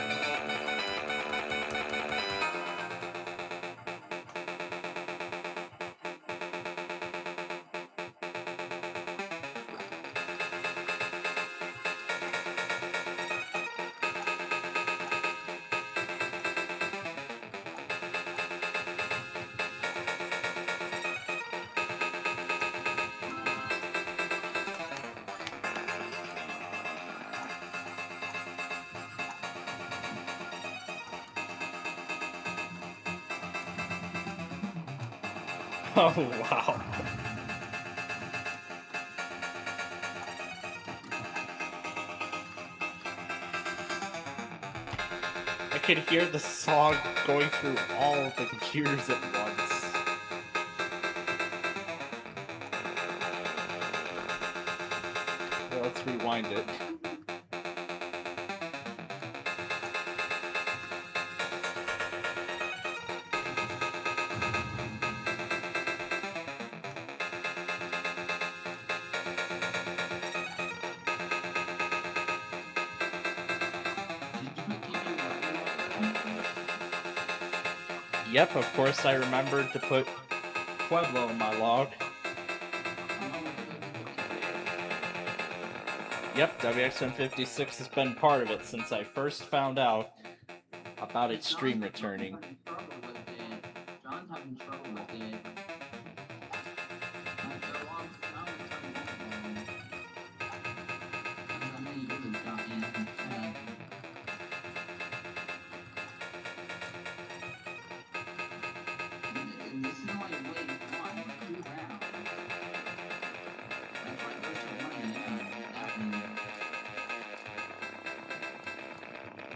Oh, wow. I could hear the song going through all of the computers at once. Well, let's rewind it. Yep, of course I remembered to put Pueblo in my log. Yep, WX156 has been part of it since I first found out about its stream returning. John's having trouble with it.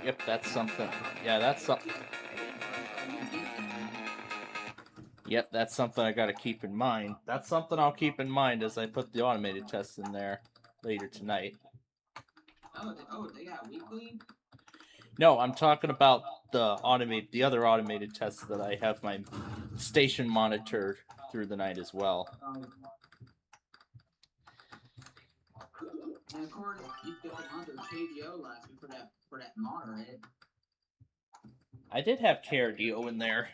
Yep, that's something. Yeah, that's something. Yep, that's something I gotta keep in mind. That's something I'll keep in mind as I put the automated tests in there later tonight. Oh, they got weekly? No, I'm talking about the other automated tests that I have my station monitored through the night as well. And of course, you don't under KDO last week for that moderate. I did have KRDO in there.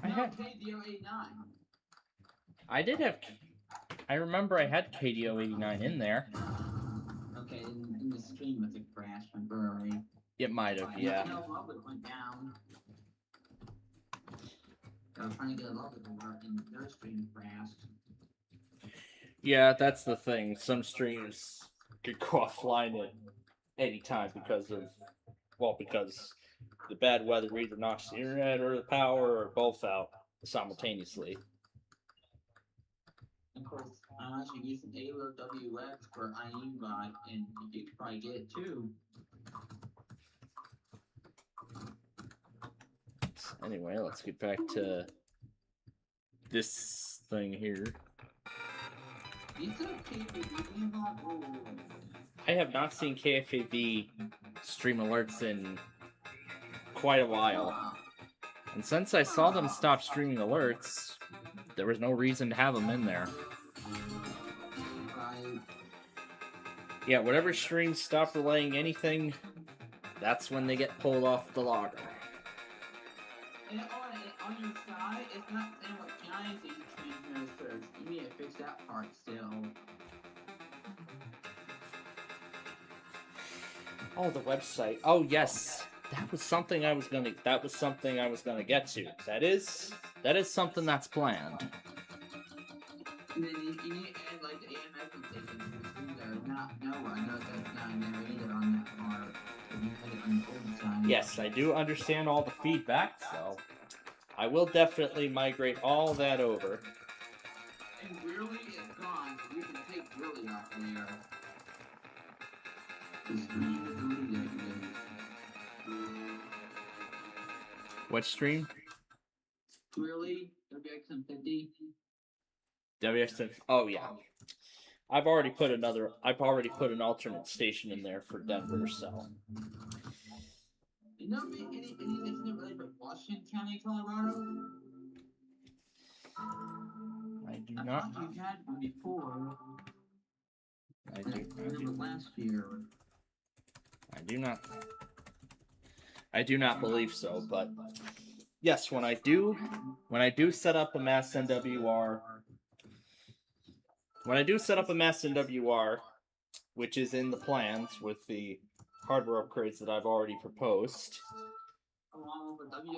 No, KDO 89. I did have. I remember I had KDO 89 in there. Okay, in this stream must have crashed temporarily. It might have, I yeah. know Roblox went down. I was trying to get a Roblox to work and their stream crashed. Yeah, that's the thing. Some streams could go offline at any time because because the bad weather either knocks the internet or the power or both out simultaneously. Of course, I'm actually using Halo WX for IEbot, and you could probably get it too. Anyway, let's get back to this thing here. You said PvP not rule. I have not seen KFAV stream alerts in quite a while. And since I saw them stop streaming alerts, there was no reason to have them in there. Right. Yeah, whatever streams stop relaying anything, that's when they get pulled off the logger. And on your side, it's not saying what counties you transmitter search. You need to fix that part still. Oh, the website. Oh, yes. That was something I was gonna get to. That is something that's planned. And then you need to add like the AMF station there. No, I know that's not narrated on that part. You put it on the old side. Yes, I do understand all the feedback, so I will definitely migrate all that over. And really is gone, so you can take really off there. The stream is really good. What stream? Really? WXM50? WXN. Oh yeah. I've already put an alternate station in there for Denver, so. You know any incident related to Washington County, Colorado? I do I not. thought you had one before. I I remember last year. do not believe so, but yes, when I do set up a mass NWR, which is in the plans with the hardware upgrades that I've already proposed,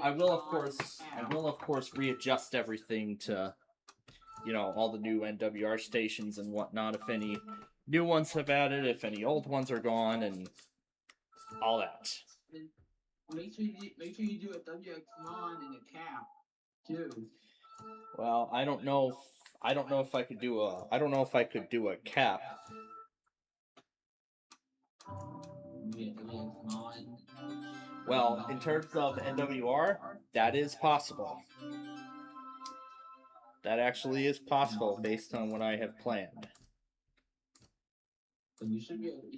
I will of course readjust everything to, all the new NWR stations and whatnot, if any new ones have added, if any old ones are gone, and all that. Make sure you do a WX1 and a cap too. Well, I don't know if I could do a cap. Yeah, WX9. Well, in terms of NWR, that is possible. That actually is possible based on what I have planned. So you should be able to do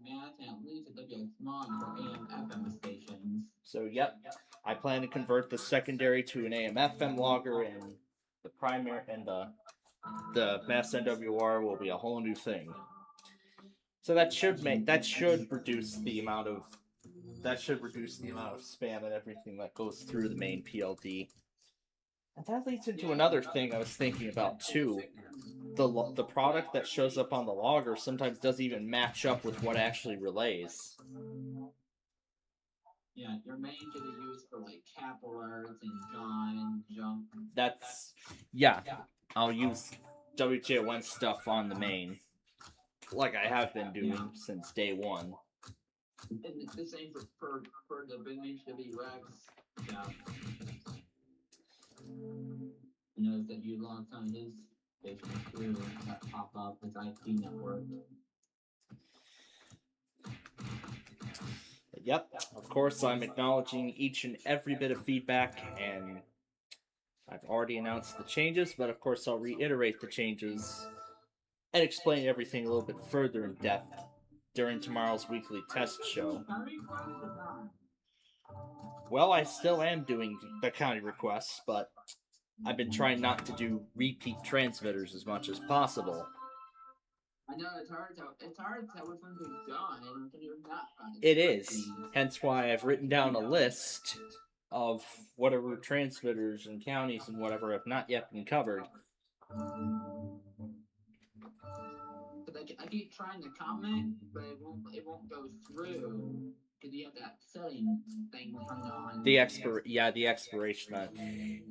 math and at least a WX9 for AM FM stations. So yep, I plan to convert the secondary to an AM/FM logger, and the primary and the mass NWR will be a whole new thing. So that should reduce the amount of spam and everything that goes through the main PLD. And that leads into another thing I was thinking about too. The product that shows up on the logger sometimes doesn't even match up with what actually relays. Yeah, your main should be used for like cap alerts and John jump. I'll use WJON stuff on the main, like I have been doing since day one. And it's the same for the Vintage WX. Yeah. You notice that you lost on his station too, that pop up his IP network. Yep, of course I'm acknowledging each and every bit of feedback, and I've already announced the changes, but of course I'll reiterate the changes and explain everything a little bit further in depth during tomorrow's weekly test show. Well, I still am doing the county requests, but I've been trying not to do repeat transmitters as much as possible. I know it's hard to tell which ones we've done and which you've not done. It is, hence why I've written down a list of whatever transmitters and counties and whatever have not yet been covered. But I can keep trying to comment, but it won't go through because you have that setting thing turned on. The expiration on.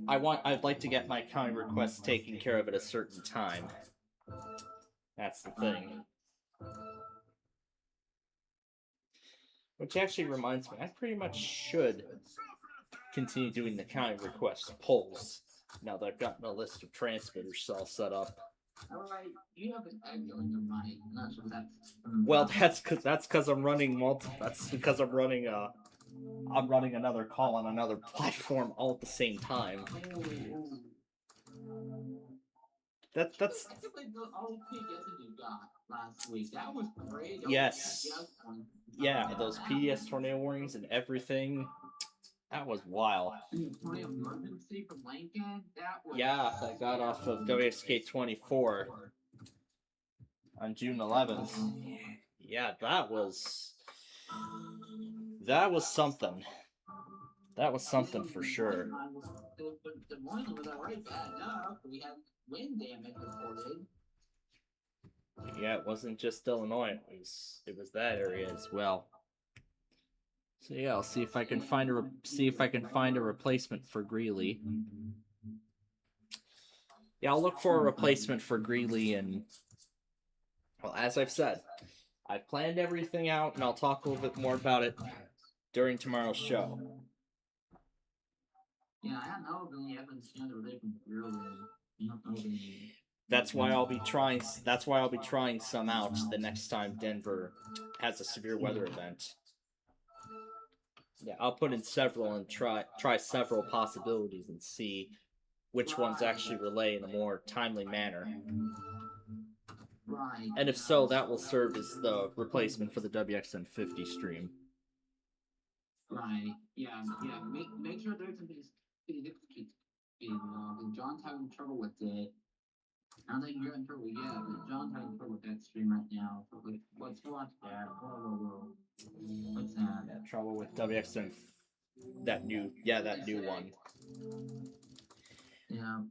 I'd like to get my comment requests taken care of at a certain time. That's the thing. Which actually reminds me, I pretty much should continue doing the county request polls now that I've gotten a list of transmitters all set up. Alright, you have an echo in your mic. I'm not sure if that's. Well, that's because I'm running That's because I'm running another call on another platform all at the same time. That's basically all the PDSs you got last week. That was great. Yes. Yeah, those PDS tornado warnings and everything. That was wild. Tornado emergency for Lincoln. That was. Yeah, that got off of WXK 24 on June 11th. Yeah, that was something. That was something for sure. The morning was alright bad enough. We had wind damage reported. Yeah, it wasn't just Illinois. It was that area as well. So yeah, I'll see if I can find a replacement for Greeley. Yeah, I'll look for a replacement for Greeley, and well, as I've said, I've planned everything out, and I'll talk a little bit more about it during tomorrow's show. Yeah, I don't know if any evidence the relation to Greeley. That's why I'll be trying some out the next time Denver has a severe weather event. Yeah, I'll put in several and try several possibilities and see which ones actually relay in a more timely manner. Right. And if so, that will serve as the replacement for the WXN50 stream. Right. Yeah. Make sure there's some John's having trouble with it. I don't think you're having trouble yet, but John's having trouble with that stream right now. So let's watch that. Whoa. What's that? Yeah, trouble with WXN. That new one. Yeah.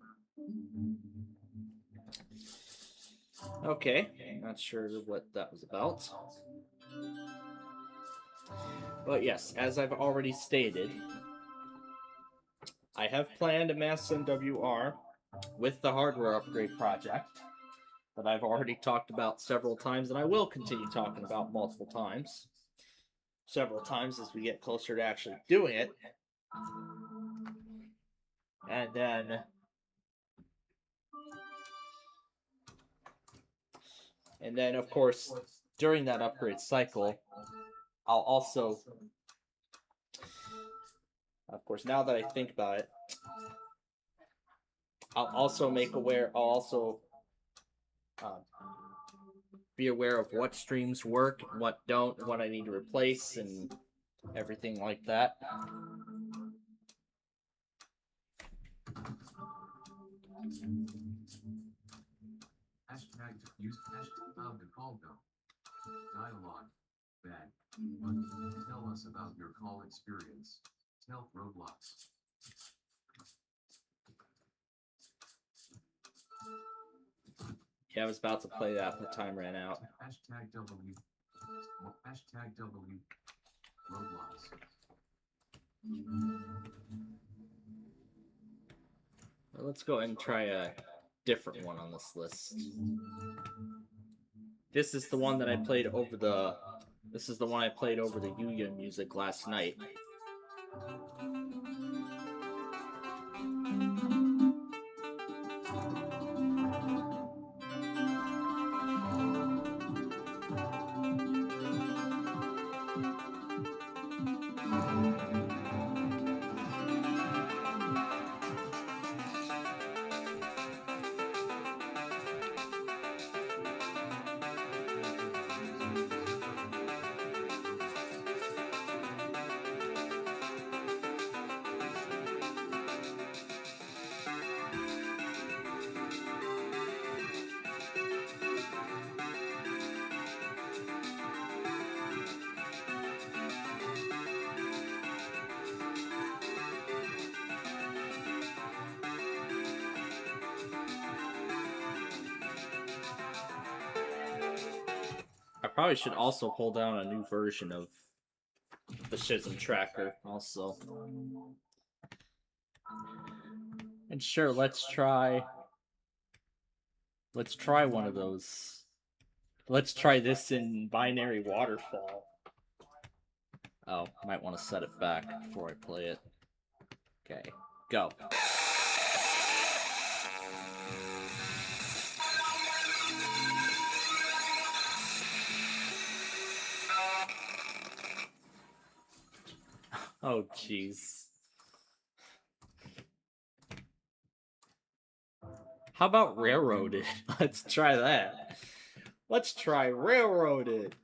Okay, not sure what that was about. But yes, as I've already stated, I have planned a mass MWR with the hardware upgrade project that I've already talked about several times, and I will continue talking about several times as we get closer to actually doing it. And then of course, during that upgrade cycle, I'll also, of course, now that I think about it, I'll also be aware of what streams work, what don't, what I need to replace, and everything like that. Use hashtag the call though. Dialogue. Bad. Tell us about your call experience. Tell Roblox. Yeah, I was about to play that, but time ran out. Hashtag W. Roblox. Well, let's go ahead and try a different one on this list. This is the one that I played over the Yuya music last night. probably should also pull down a new version of the Schism tracker also. And sure, let's try one of those. Let's try this in binary waterfall. Oh, might want to set it back before I play it. Okay, go. Oh, jeez. How about Railroaded? Let's try that. Let's try Railroaded.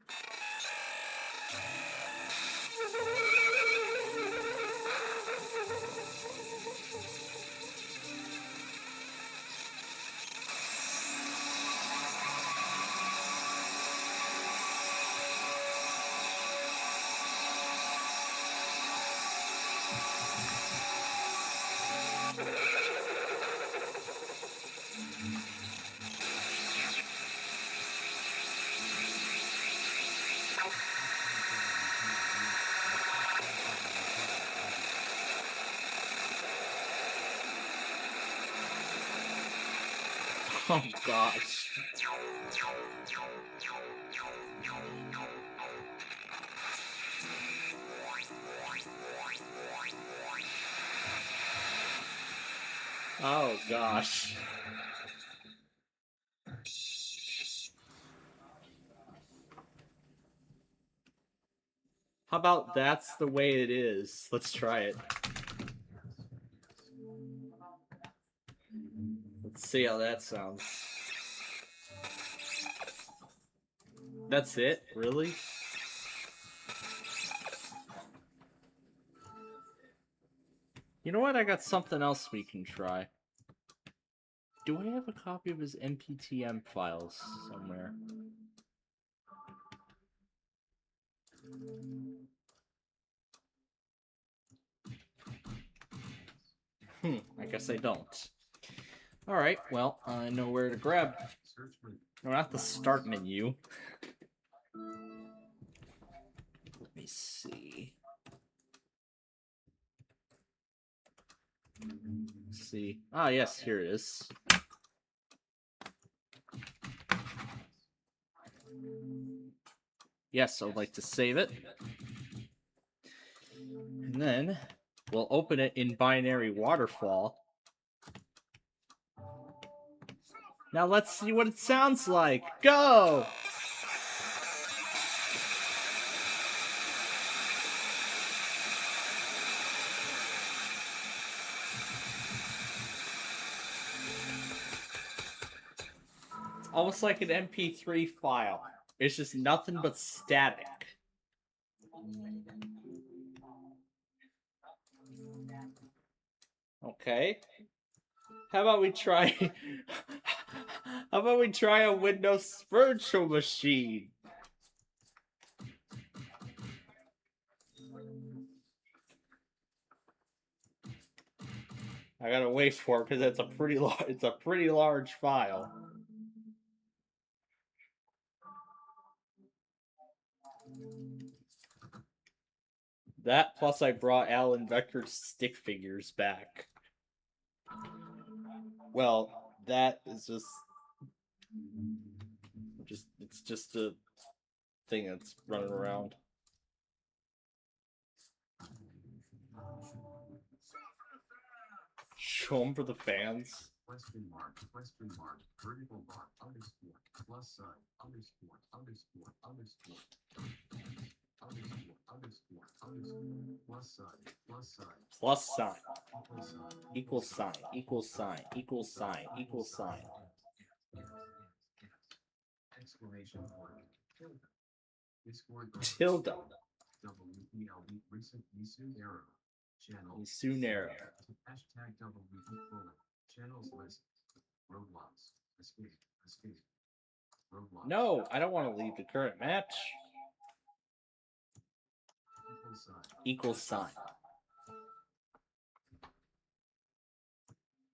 Oh gosh. Oh gosh. How about that's the way it is? Let's try it. Let's see how that sounds. That's it? Really? You know what? I got something else we can try. Do I have a copy of his MPTM files somewhere? I guess I don't. Alright, well, I know where to grab. No, not the start menu. Let me see. Let's see. Ah, yes, here it is. Yes, I would like to save it. And then we'll open it in binary waterfall. Now let's see what it sounds like. Go! It's almost like an MP3 file. It's just nothing but static. Okay. How about we try how about we try a Windows virtual machine? I gotta wait for it because it's a pretty large file. That plus I brought Alan Vector's stick figures back. Well, that is it's just a thing that's running around. Show them for the fans. Question mark, vertical bar, underscore, plus sign, underscore, underscore, underscore, plus sign, Plus sign. equal sign, Equal sign. Equal sign. Equal sign. Equal sign. exclamation point, Discord, Tilde. WPLB, recent Misu arrow, channel, Soon arrow. hashtag WP bullet, channels list, Roblox, escape, Roblox. No, I don't want to leave the current match. Equal sign, Equal sign.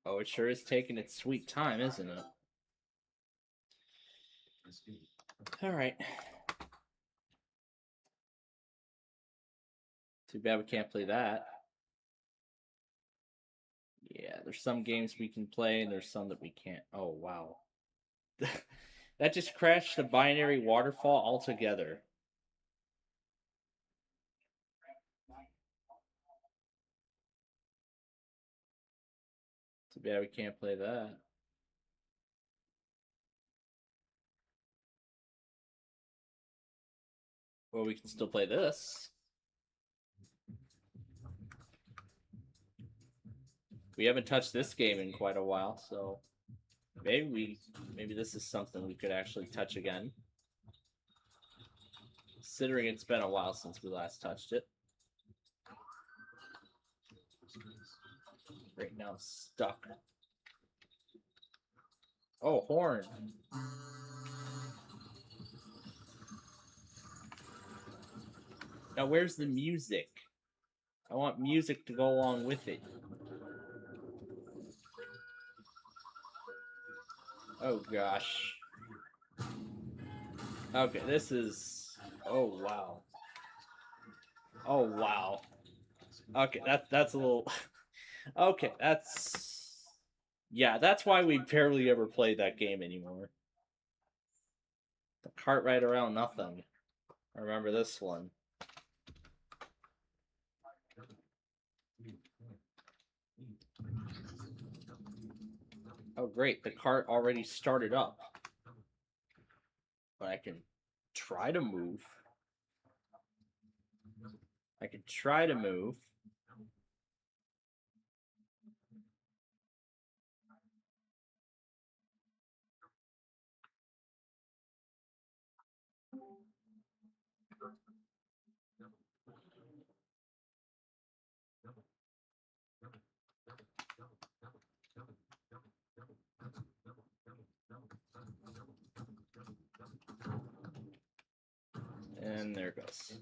Oh, it sure is taking its sweet time, isn't it? escape, Alright. Too bad we can't play that. Yeah, there's some games we can play and there's some that we can't. Oh, wow. That just crashed the binary waterfall altogether. Too bad we can't play that. Well, we can still play this. We haven't touched this game in quite a while, so maybe this is something we could actually touch again. Considering it's been a while since we last touched it. Right now, stuck. Oh, horn. Now, where's the music? I want music to go along with it. Oh, gosh. Okay, this is... Oh, wow. Oh, wow. Okay, that's a little... Okay, that's... Yeah, that's why we barely ever play that game anymore. The cart ride around nothing. I remember this one. Oh, great. The cart already started up. But I can try to move. I can try to move. And there it goes.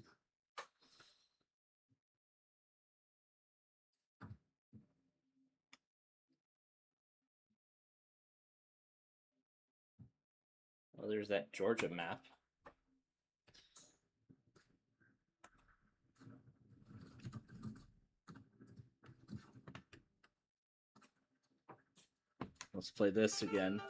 Well, there's that Georgia map. Let's play this again.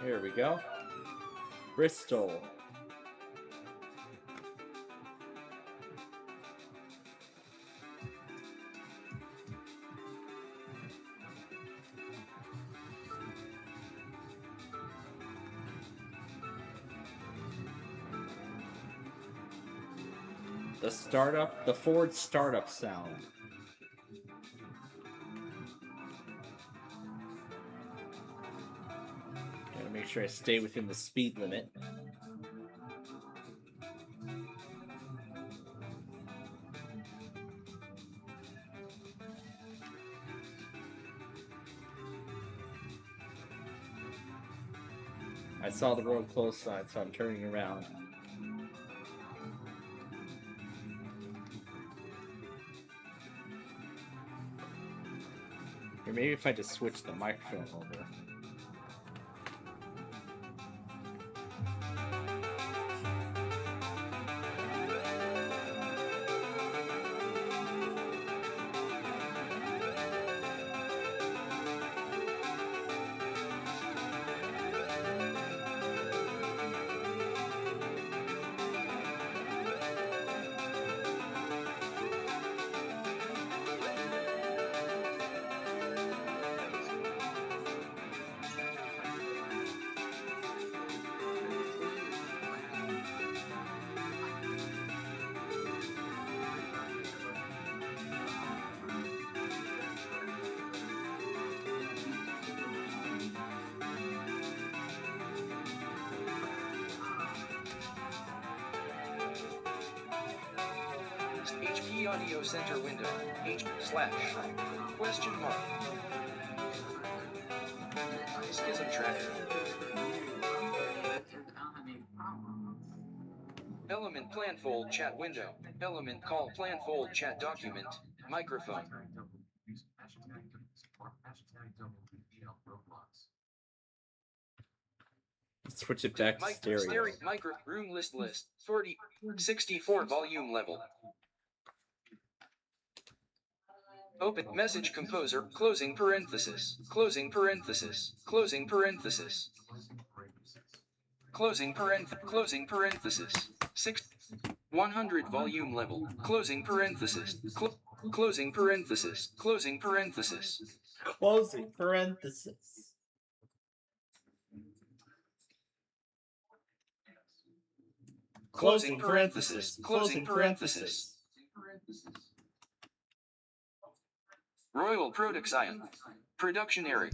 Here we go. Bristol. The Ford startup sound. Gotta make sure I stay within the speed limit. I saw the road close sign, so I'm turning around. Or maybe if I just switch the microphone over. HP Audio Center window. H/. Question mark. Autism tracker. Element plan fold chat window. Element call plan fold chat document. Microphone. Use hashtag or hashtag Roblox. Switch it back to stereo. Micro room list 40 64 volume level. Open message composer closing parenthesis closing parenthesis closing parenthesis closing parenthesis 100 volume level closing parenthesis closing parenthesis closing parenthesis Closing parenthesis. Closing parenthesis. Closing parenthesis. Royal Production Production area.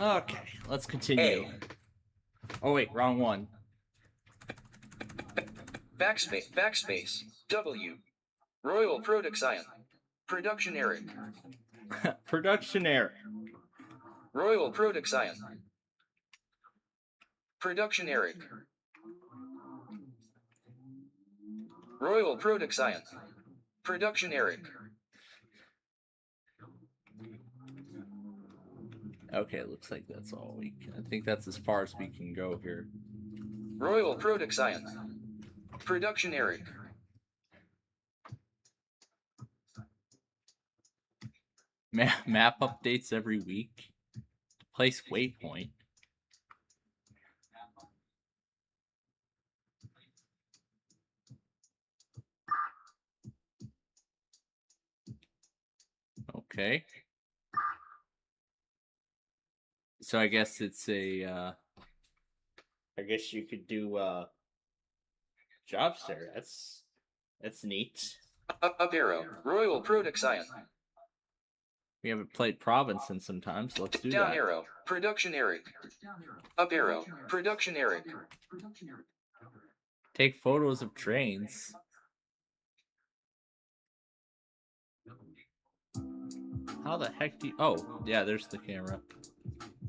Okay, let's continue. Oh wait, wrong one. Backspace. Backspace. W. Royal Protoxion. Production Eric. Production error. Royal Protoxion. Production Eric. Royal Protoxion. Production Eric. Okay, looks like that's all we can. I think that's as far as we can go here. Royal Protoxion. Production Eric. Map updates every week. Place waypoint. Okay. So I guess it's a I guess you could do jobs there. That's neat. Up arrow. Royal Protoxion. We haven't played Province in some time, so let's do Down that. arrow. Production Eric. Up arrow. Production Eric. Take photos of trains. How the heck do you... Oh, yeah, there's the camera.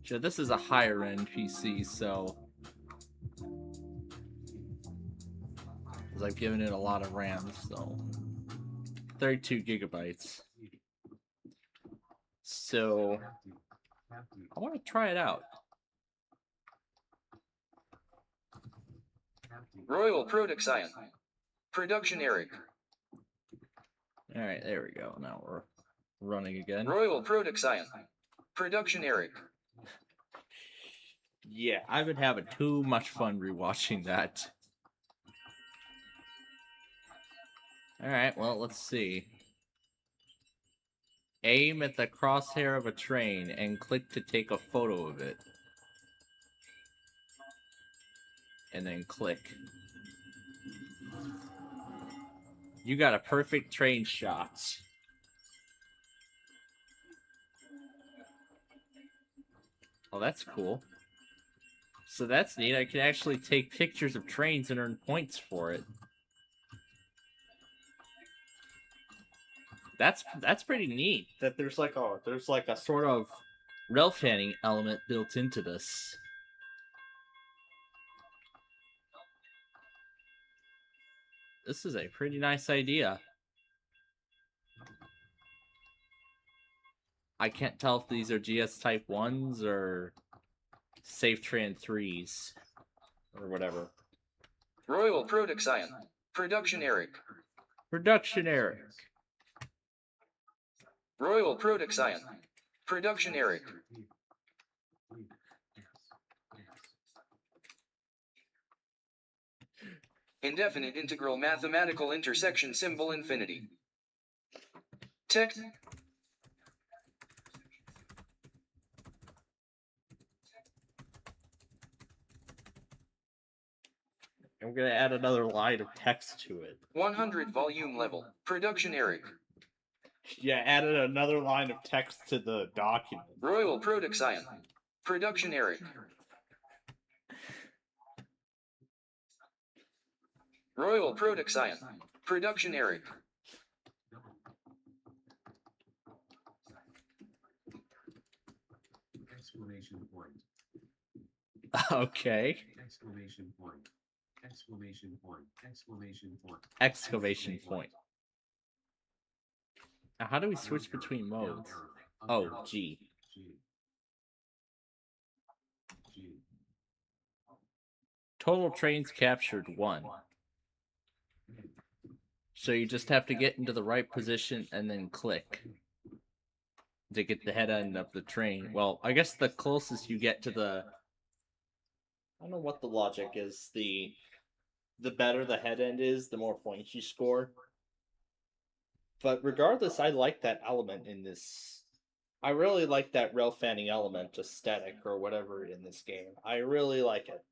Sure, this is a higher end PC, so... Because I've given it a lot of RAM, so... 32 gigabytes. So... I want to try it out. Royal Protoxion. Production Eric. Alright, there we go. Now we're running again. Royal Protoxion. Production Eric. Yeah, I've been having too much fun rewatching that. Alright, well, let's see. Aim at the crosshair of a train and click to take a photo of it. And then click. You got a perfect train shot. Oh, that's cool. So that's neat. I can actually take pictures of trains and earn points for it. That's pretty neat. That there's like a sort of rail fanning element built into this. This is a pretty nice idea. I can't tell if these are GS Type 1s or SafeTran 3s or whatever. Royal Protoxion. Production Eric. Production Eric. Royal Protoxion. Production Eric. Indefinite integral mathematical intersection symbol infinity. Text. I'm gonna add another line of text to it. 100 volume level. Production Eric. Yeah, added another line of text to the document. Royal Protoxion. Production Eric. Royal Protoxion. Production Eric. Exclamation point. Okay. Exclamation point. Exclamation point. Exclamation point. Exclamation point. Now, how do we switch between modes? Oh, G. Total trains captured 1. So you just have to get into the right position and then click to get the head end of the train. Well, I guess the closest you get to the... I don't know what the logic is. The better the head end is, the more points you score. But regardless, I like that element in this. I really like that rail fanning element, aesthetic, or whatever in this game. I really like it.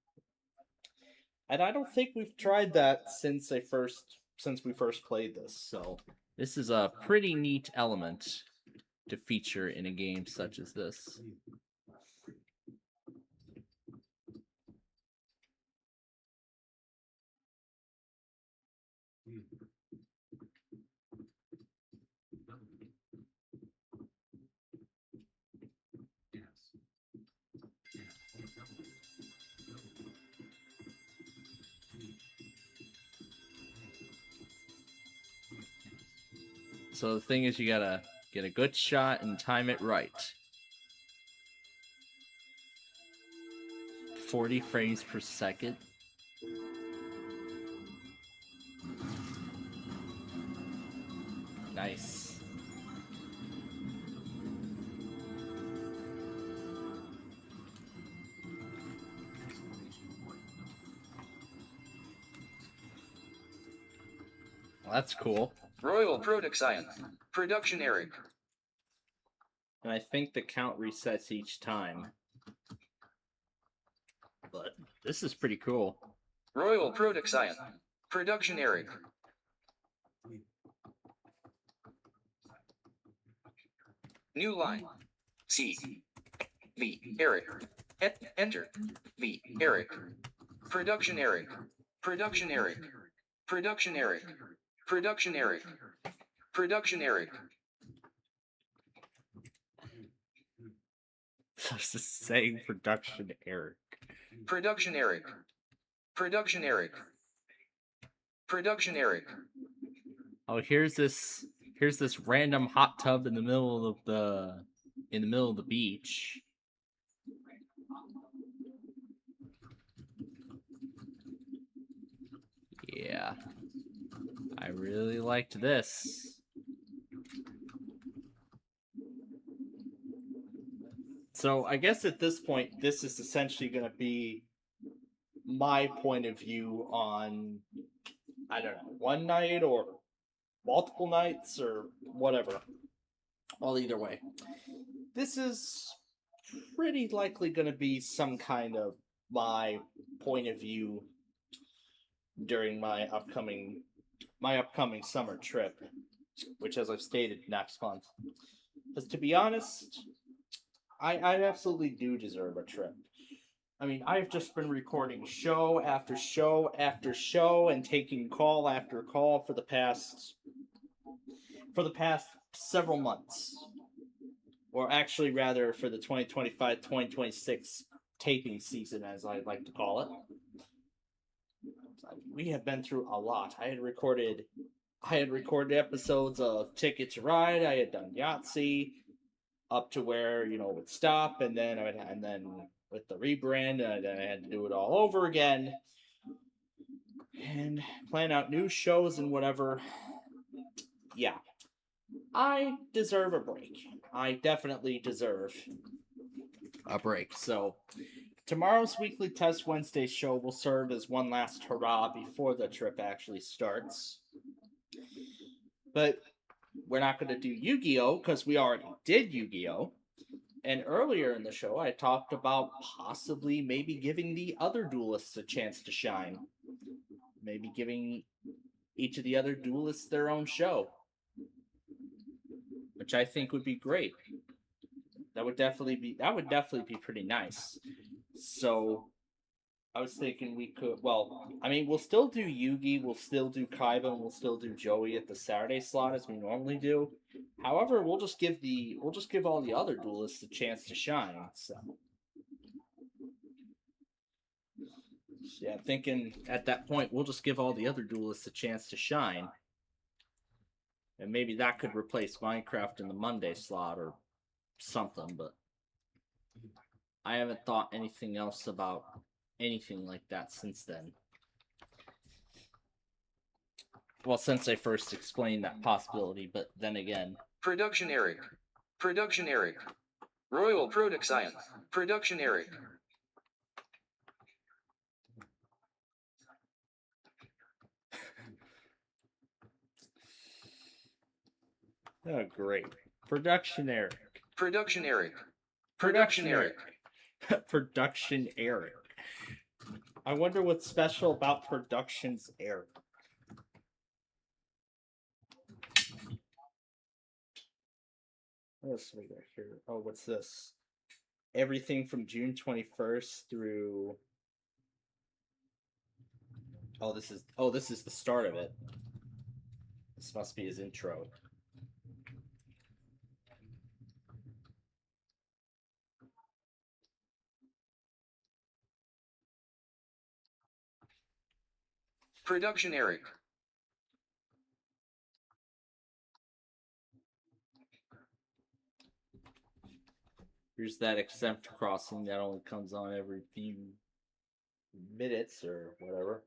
And I don't think we've tried that since we first played this, so this is a pretty neat element to feature in a game such as this. So the thing is, you gotta get a good shot and time it right. 40 frames per second. Nice. Well, that's cool. Royal Production. Production Eric. And I think the count resets each time. But this is pretty cool. Royal Production. Production Eric. New line. C. V. Eric. Enter. V. Eric. Production Eric. Production Eric. Production Eric. Production Eric. Production Eric. So it's just saying production Eric. Production Eric. Production Eric. Production Eric. Oh, here's this random hot tub in the middle of the beach. Yeah. I really liked this. So I guess at this point, this is essentially going to be my point of view on, I don't know, one night or multiple nights or whatever. Well, either way. This is pretty likely going to be some kind of my point of view during my upcoming summer trip, which, as I've stated, next month. Because to be honest, I absolutely do deserve a trip. I mean, I've just been recording show after show after show and taking call after call for the past several months. Or actually, rather, for the 2025-2026 taping season, as I like to call it. We have been through a lot. I had recorded episodes of Ticket to Ride. I had done Yahtzee up to where, it would stop, and then with the rebrand, then I had to do it all over again and plan out new shows and whatever. Yeah, I deserve a break. I definitely deserve a break. So tomorrow's Weekly Test Wednesday show will serve as one last hurrah before the trip actually starts. But we're not going to do Yu-Gi-Oh! Because we already did Yu-Gi-Oh! And earlier in the show, I talked about possibly maybe giving the other duelists a chance to shine. Maybe giving each of the other duelists their own show. Which I think would be great. That would definitely be pretty nice. So I was thinking we could, we'll still do Yugi, we'll still do Kaiba, and we'll still do Joey at the Saturday slot as we normally do. However, we'll just give all the other duelists a chance to shine. So yeah, I'm thinking at that point we'll just give all the other duelists a chance to shine. And maybe that could replace Minecraft in the Monday slot or something, but I haven't thought anything else about anything like that since then. Well, since I first explained that possibility, but then again. Production Eric. Production Eric. Royal Production. Production Eric. Oh, great. Production Eric. Production Eric. Production Eric. Production Eric. I wonder what's special about Productions Eric. What else do we got here? Oh, what's this? Everything from June 21st through... Oh, this is the start of it. This must be his intro. Production Eric. Here's that exempt crossing that only comes on every few minutes or whatever.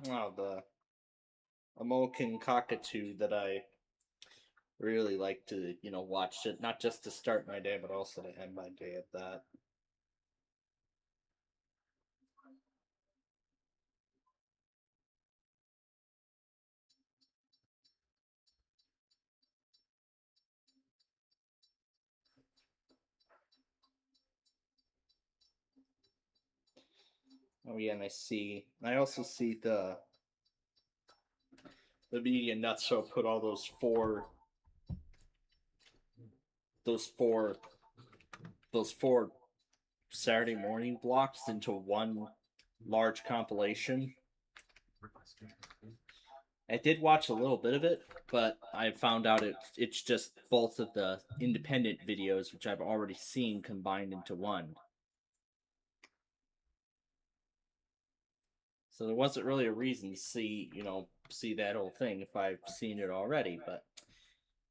Oh, the American cockatoo that I really like to, watch it, not just to start my day, but also to end my day at that. Oh yeah, and I also see the media nuts show put all those four those four Saturday morning blocks into one large compilation. I did watch a little bit of it, but I found out it's just both of the independent videos, which I've already seen, combined into one. So there wasn't really a reason to see that whole thing if I've seen it already, but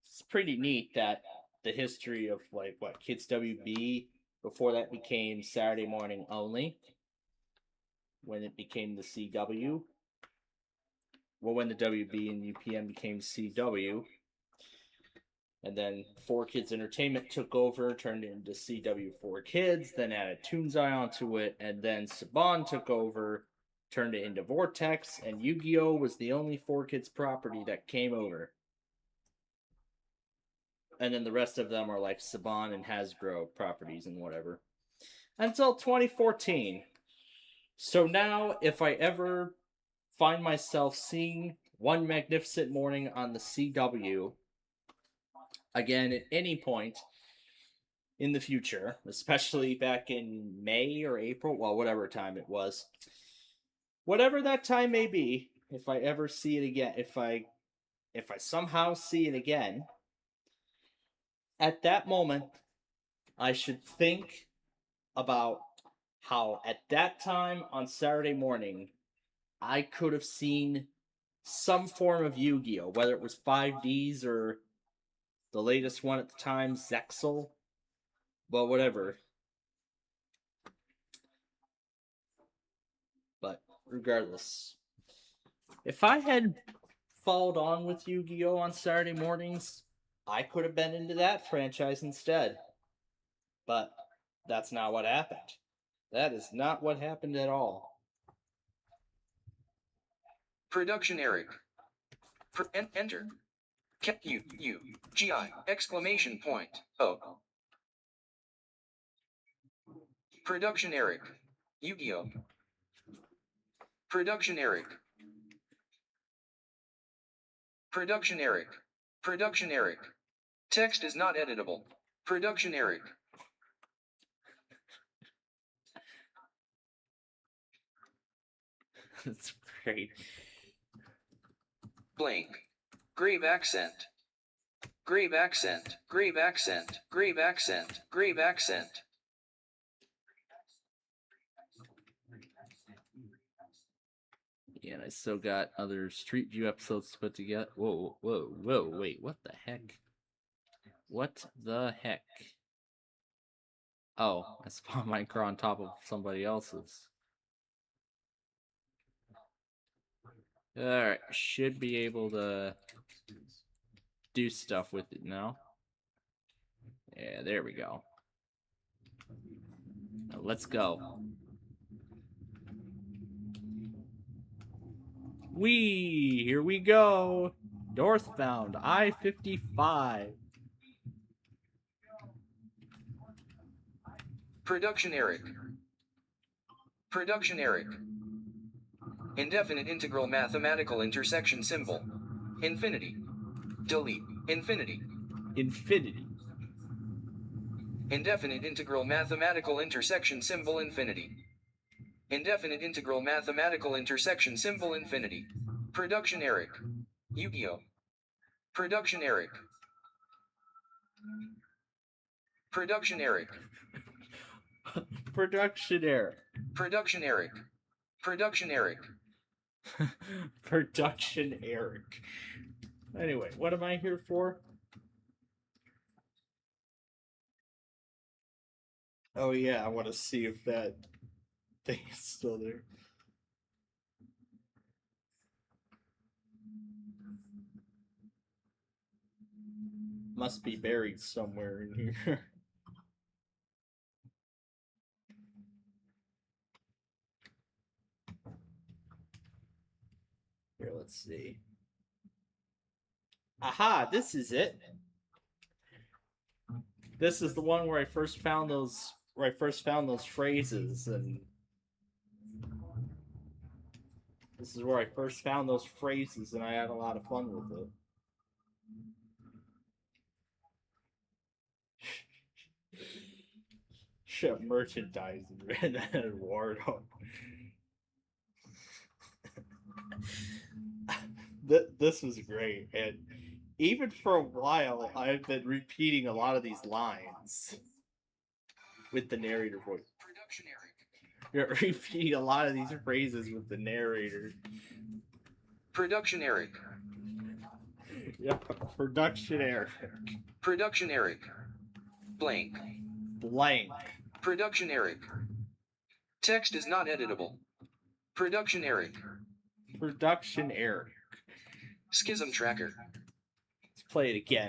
it's pretty neat that the history of like what Kids WB before that became Saturday morning only, when it became the CW. Well, when the WB and UPN became CW, and then 4Kids Entertainment took over, turned it into CW4 Kids, then added Toonzai onto it, and then Saban took over, turned it into Vortex, and Yu-Gi-Oh! Was the only 4Kids property that came over. And then the rest of them are like Saban and Hasbro properties and whatever. Until 2014. So now, if I ever find myself seeing One Magnificent Morning on the CW again at any point in the future, especially back in May or April, well, whatever time it was, whatever that time may be, if I ever see it again, if I somehow see it again, at that moment, I should think about how at that time on Saturday morning, I could have seen some form of Yu-Gi-Oh, whether it was 5Ds or the latest one at the time, Zexal. Well, whatever. But regardless, if I had followed on with Yu-Gi-Oh on Saturday mornings, I could have been into that franchise instead. But that's not what happened. That is not what happened at all. Production Eric. Enter. U-U-G-I! Exclamation point. Oh. Production Eric. Yu-Gi-Oh! Production Eric. Production Eric. Production Eric. Text is not editable. Production Eric. That's great. Blank. Grave accent. Grave accent. Grave accent. Grave accent. Grave accent. Yeah, and I still got other Street View episodes to put together. Whoa, whoa, whoa, wait, what the heck? What the heck? Oh, I spawned my car on top of somebody else's. Alright, should be able to do stuff with it now. Yeah, there we go. Now let's go. Here we go. Northbound, I-55. Production Eric. Production Eric. Indefinite integral mathematical intersection symbol. Infinity. Delete. Infinity. Infinity. Indefinite integral mathematical intersection symbol infinity. Indefinite integral mathematical intersection symbol infinity. Production Eric. Yu-Gi-Oh! Production Eric. Production Eric. Production error. Production Eric. Production Eric. Production Eric. Anyway, what am I here for? Oh yeah, I want to see if that thing is still there. Must be buried somewhere in here. Here, let's see. Aha, this is it. This is the one where I first found those phrases, and this is where I first found those phrases, and I had a lot of fun with it. Ship merchandise and Wardo. This was great, and even for a while, I've been repeating a lot of these lines with the narrator voice. Production Eric. You're repeating a lot of these phrases with the narrator. Production Eric. Yeah, production error. Production Eric. Blank. Blank. Production Eric. Text is not editable. Production Eric. Production error. Schism Tracker. Let's play it again.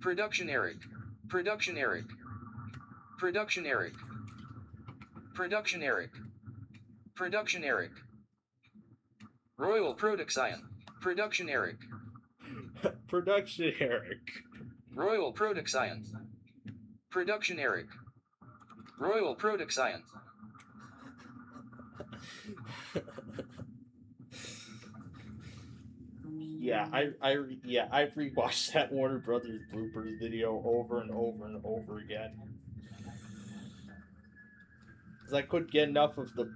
Production Eric. Production Eric. Production Eric. Production Eric. Production Eric. Royal Production. Production Eric. Production Eric. Royal Production. Production Eric. Royal Production. Yeah, I've rewatched that Warner Brothers bloopers video over and over and over again. Because I couldn't get enough of the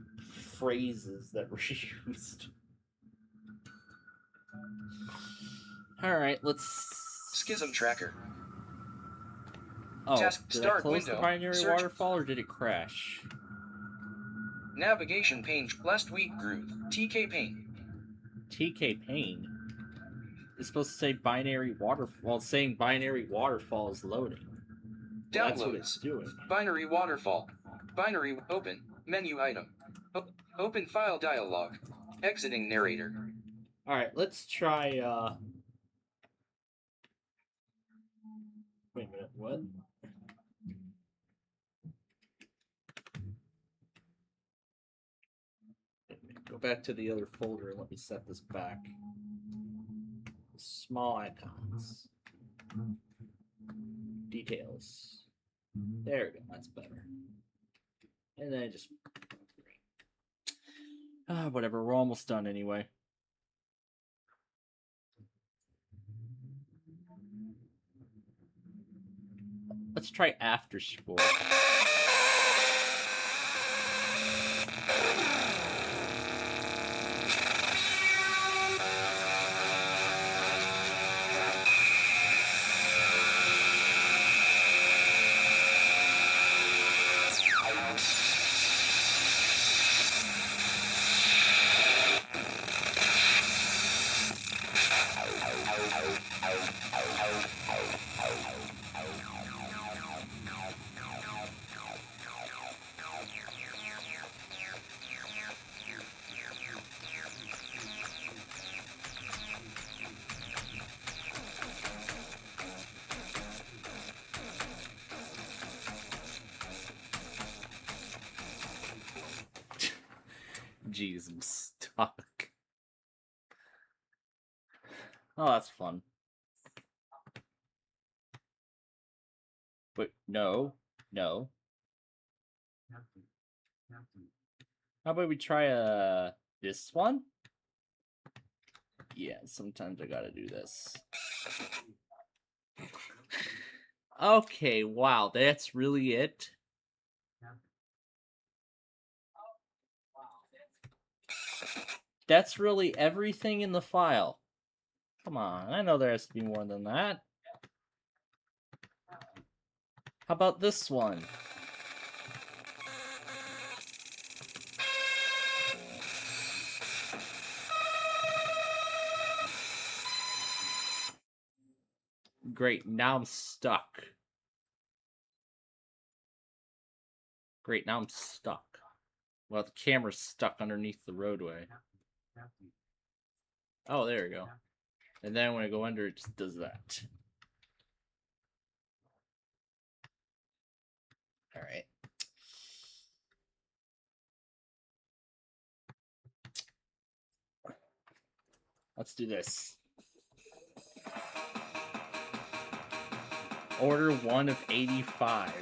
phrases that were used. Alright, let's... Schism Tracker. Oh, Task did I start close window. the binary Search. waterfall or did it crash? Navigation page. Last week group. TK Paint. TK Payne? It's supposed to say binary waterfall. Well, it's saying binary waterfall is loading. Well, that's what it's Downloads. doing. Binary waterfall. Binary open. Menu item. Open file dialog. Exiting narrator. Alright, let's try, Wait a minute, what? Go back to the other folder and let me set this back. Small icons. Details. There we go, that's better. And then just... whatever, we're almost done anyway. Let's try after school. Jeez, I'm stuck. Oh, that's fun. But no. How about we try this one? Yeah, sometimes I gotta do this. Okay, wow, that's really it? That's really everything in the file. Come on, I know there has to be more than that. How about this one? Great, now I'm stuck. Great, now I'm stuck. Well, the camera's stuck underneath the roadway. Oh, there we go. And then when I go under, it just does that. All right. Let's do this. Order 1 of 85.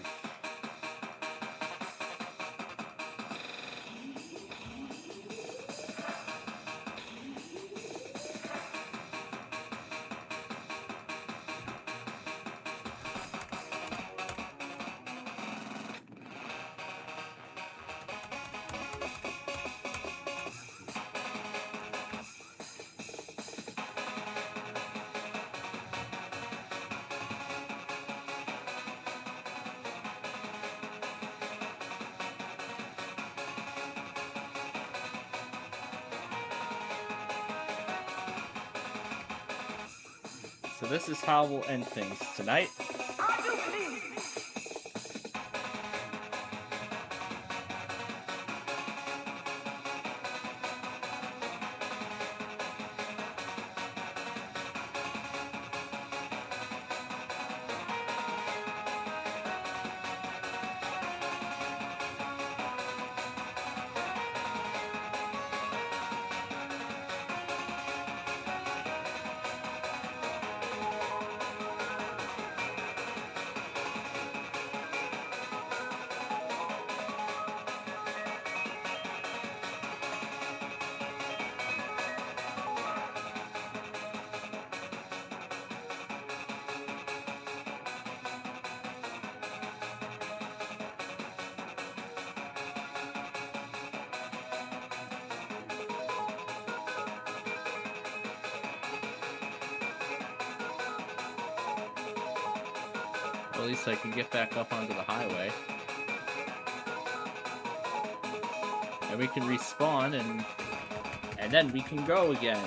So this is how we'll end things tonight. At least I can get back up onto the highway. And we can respawn and then we can go again.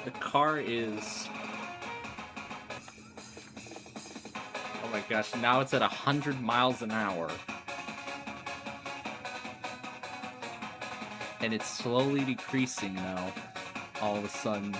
The car is... Oh my gosh, now it's at 100 miles an hour. And it's slowly decreasing now, all of a sudden.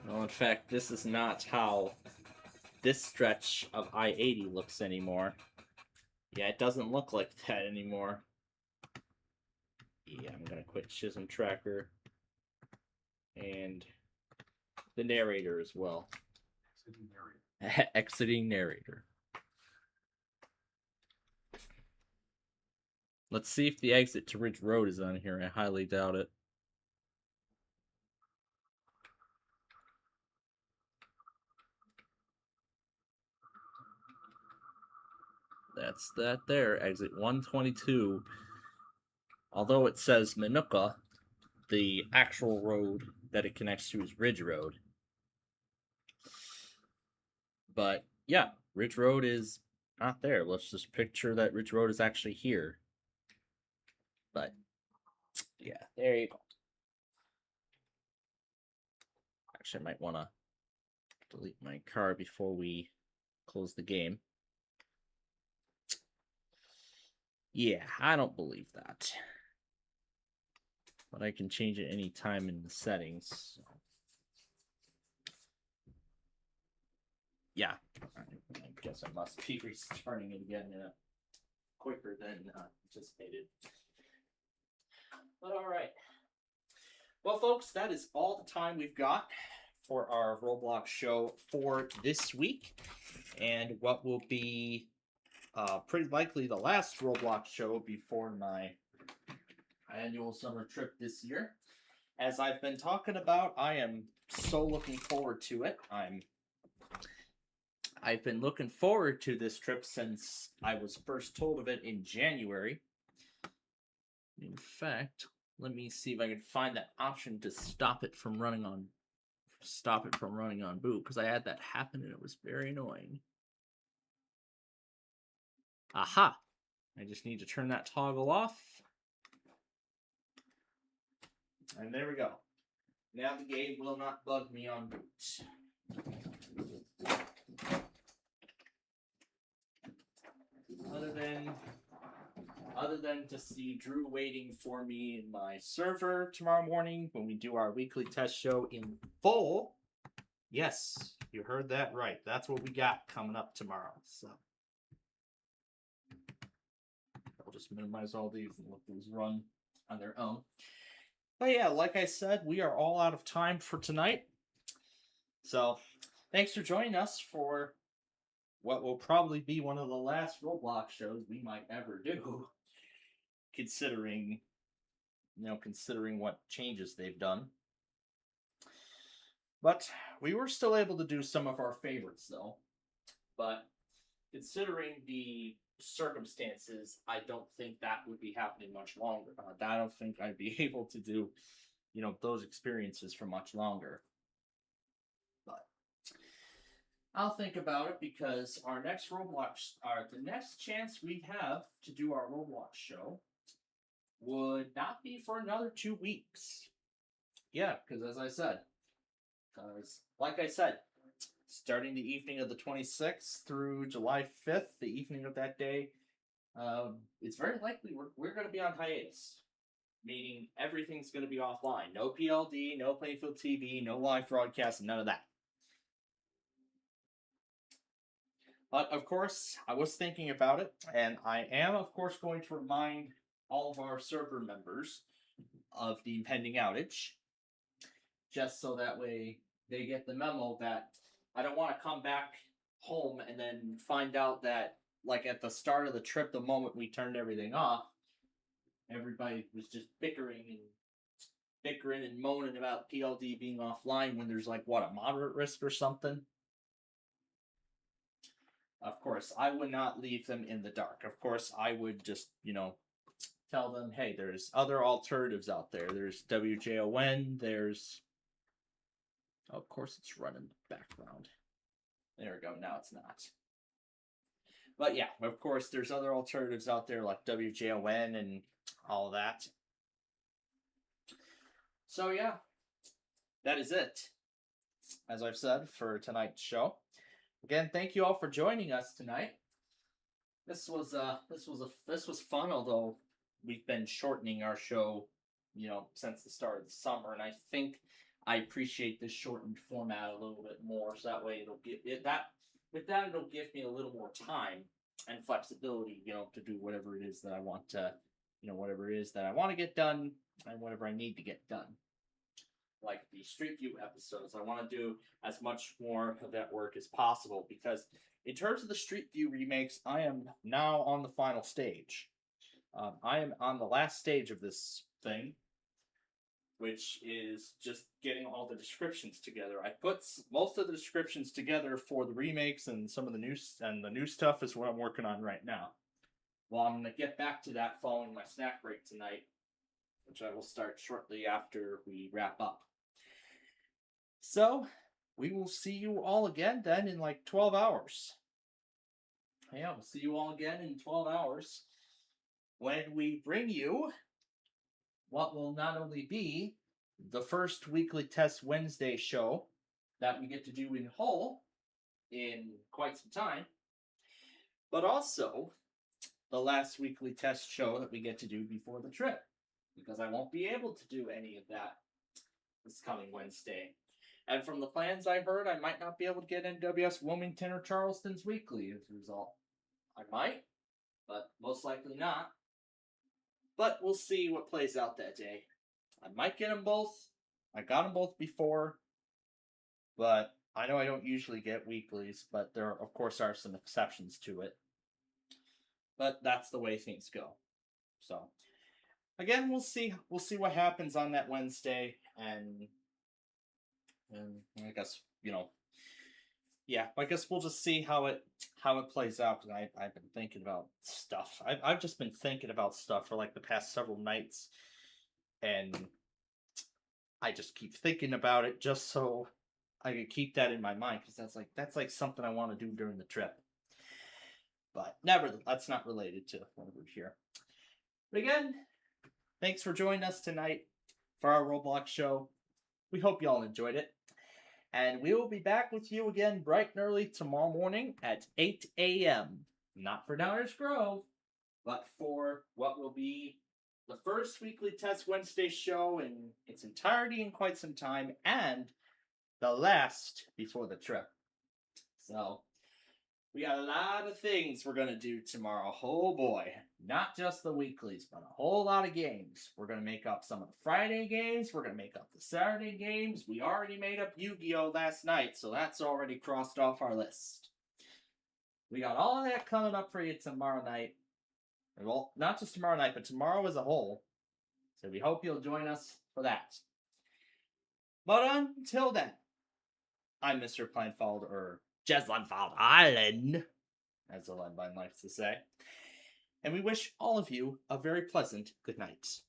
Well, in fact, this is not how this stretch of I-80 looks anymore. Yeah, it doesn't look like that anymore. Yeah, I'm gonna quit Chisholm Tracker and the narrator as well. Exiting narrator. Exiting narrator. Let's see if the exit to Ridge Road is on here. I highly doubt it. That's that there, exit 122. Although it says Manuka, the actual road that it connects to is Ridge Road. But yeah, Ridge Road is not there. Let's just picture that Ridge Road is actually here. But yeah, there you go. Actually, I might want to delete my car before we close the game. Yeah, I don't believe that. But I can change it any time in the settings. So. Yeah, I guess I must be restarting it again quicker than anticipated. But all right. Well, folks, that is all the time we've got for our Roblox show for this week. And what will be pretty likely the last Roblox show before my annual summer trip this year. As I've been talking about, I am so looking forward to it. I've been looking forward to this trip since I was first told of it in January. In fact, let me see if I can find that option to stop it from running on boot, because I had that happen and it was very annoying. Aha! I just need to turn that toggle off. And there we go. Now the game will not bug me on boot. Other than to see Drew waiting for me in my server tomorrow morning when we do our weekly test show in full. Yes, you heard that right. That's what we got coming up tomorrow. So I'll just minimize all these and let these run on their own. But yeah, like I said, we are all out of time for tonight. So thanks for joining us for what will probably be one of the last Roblox shows we might ever do, considering what changes they've done. But we were still able to do some of our favorites, though. But considering the circumstances, I don't think that would be happening much longer. I don't think I'd be able to do, those experiences for much longer. But I'll think about it because the next chance we have to do our Roblox show would not be for another 2 weeks. Yeah, because like I said, starting the evening of the 26th through July 5th, the evening of that day, it's very likely we're going to be on hiatus. Meaning everything's going to be offline. No PLD, no Playfield TV, no live broadcast, none of that. But, of course, I was thinking about it, and I am, of course, going to remind all of our server members of the impending outage, just so that way they get the memo that I don't want to come back home and then find out that, like, at the start of the trip, the moment we turned everything off, everybody was just bickering and moaning about PLD being offline when there's, like, a moderate risk or something. Of course, I would not leave them in the dark. Of course, I would just, tell them, hey, there's other alternatives out there. There's WJON, there's... Oh, of course, it's running in the background. There we go, now it's not. But yeah, of course, there's other alternatives out there like WJON and all that. So yeah, that is it, as I've said, for tonight's show. Again, thank you all for joining us tonight. This was fun, although we've been shortening our show, since the start of the summer, and I think I appreciate this shortened format a little bit more, so that way it'll give me a little more time and flexibility, to do whatever it is that I want to, whatever it is that I want to get done and whatever I need to get done. Like the Street View episodes, I want to do as much more of that work as possible because in terms of the Street View remakes, I am now on the final stage. I am on the last stage of this thing, which is just getting all the descriptions together. I put most of the descriptions together for the remakes and some of the new stuff is what I'm working on right now. Well, I'm going to get back to that following my snack break tonight, which I will start shortly after we wrap up. So, we will see you all again then in like 12 hours. Yeah, we'll see you all again in 12 hours when we bring you what will not only be the first weekly Test Wednesday show that we get to do in Hull in quite some time, but also the last weekly test show that we get to do before the trip, because I won't be able to do any of that this coming Wednesday. And from the plans I heard, I might not be able to get NWS Wilmington or Charleston's weekly as a result. I might, but most likely not. But we'll see what plays out that day. I might get them both. I got them both before, but I know I don't usually get weeklies, but there, of course, are some exceptions to it. But that's the way things go. So, again, we'll see what happens on that Wednesday, and I guess, I guess we'll just see how it plays out, because I've been thinking about stuff. I've just been thinking about stuff for like the past several nights, and I just keep thinking about it just so I can keep that in my mind, because that's like something I want to do during the trip. But never, that's not related to what we're here. But again, thanks for joining us tonight for our Roblox show. We hope you all enjoyed it. And we will be back with you again bright and early tomorrow morning at 8 a.m. Not for Downers Grove, but for what will be the first weekly Test Wednesday show in its entirety in quite some time, and the last before the trip. So, we got a lot of things we're going to do tomorrow. Oh boy. Not just the weeklies, but a whole lot of games. We're going to make up some of the Friday games. We're going to make up the Saturday games. We already made up Yu-Gi-Oh! Last night, so that's already crossed off our list. We got all of that coming up for you tomorrow night. Well, not just tomorrow night, but tomorrow as a whole. So we hope you'll join us for that. But until then, I'm Mr. Planfald, or Jeslanfald Island, as the Ledline likes to say. And we wish all of you a very pleasant good night.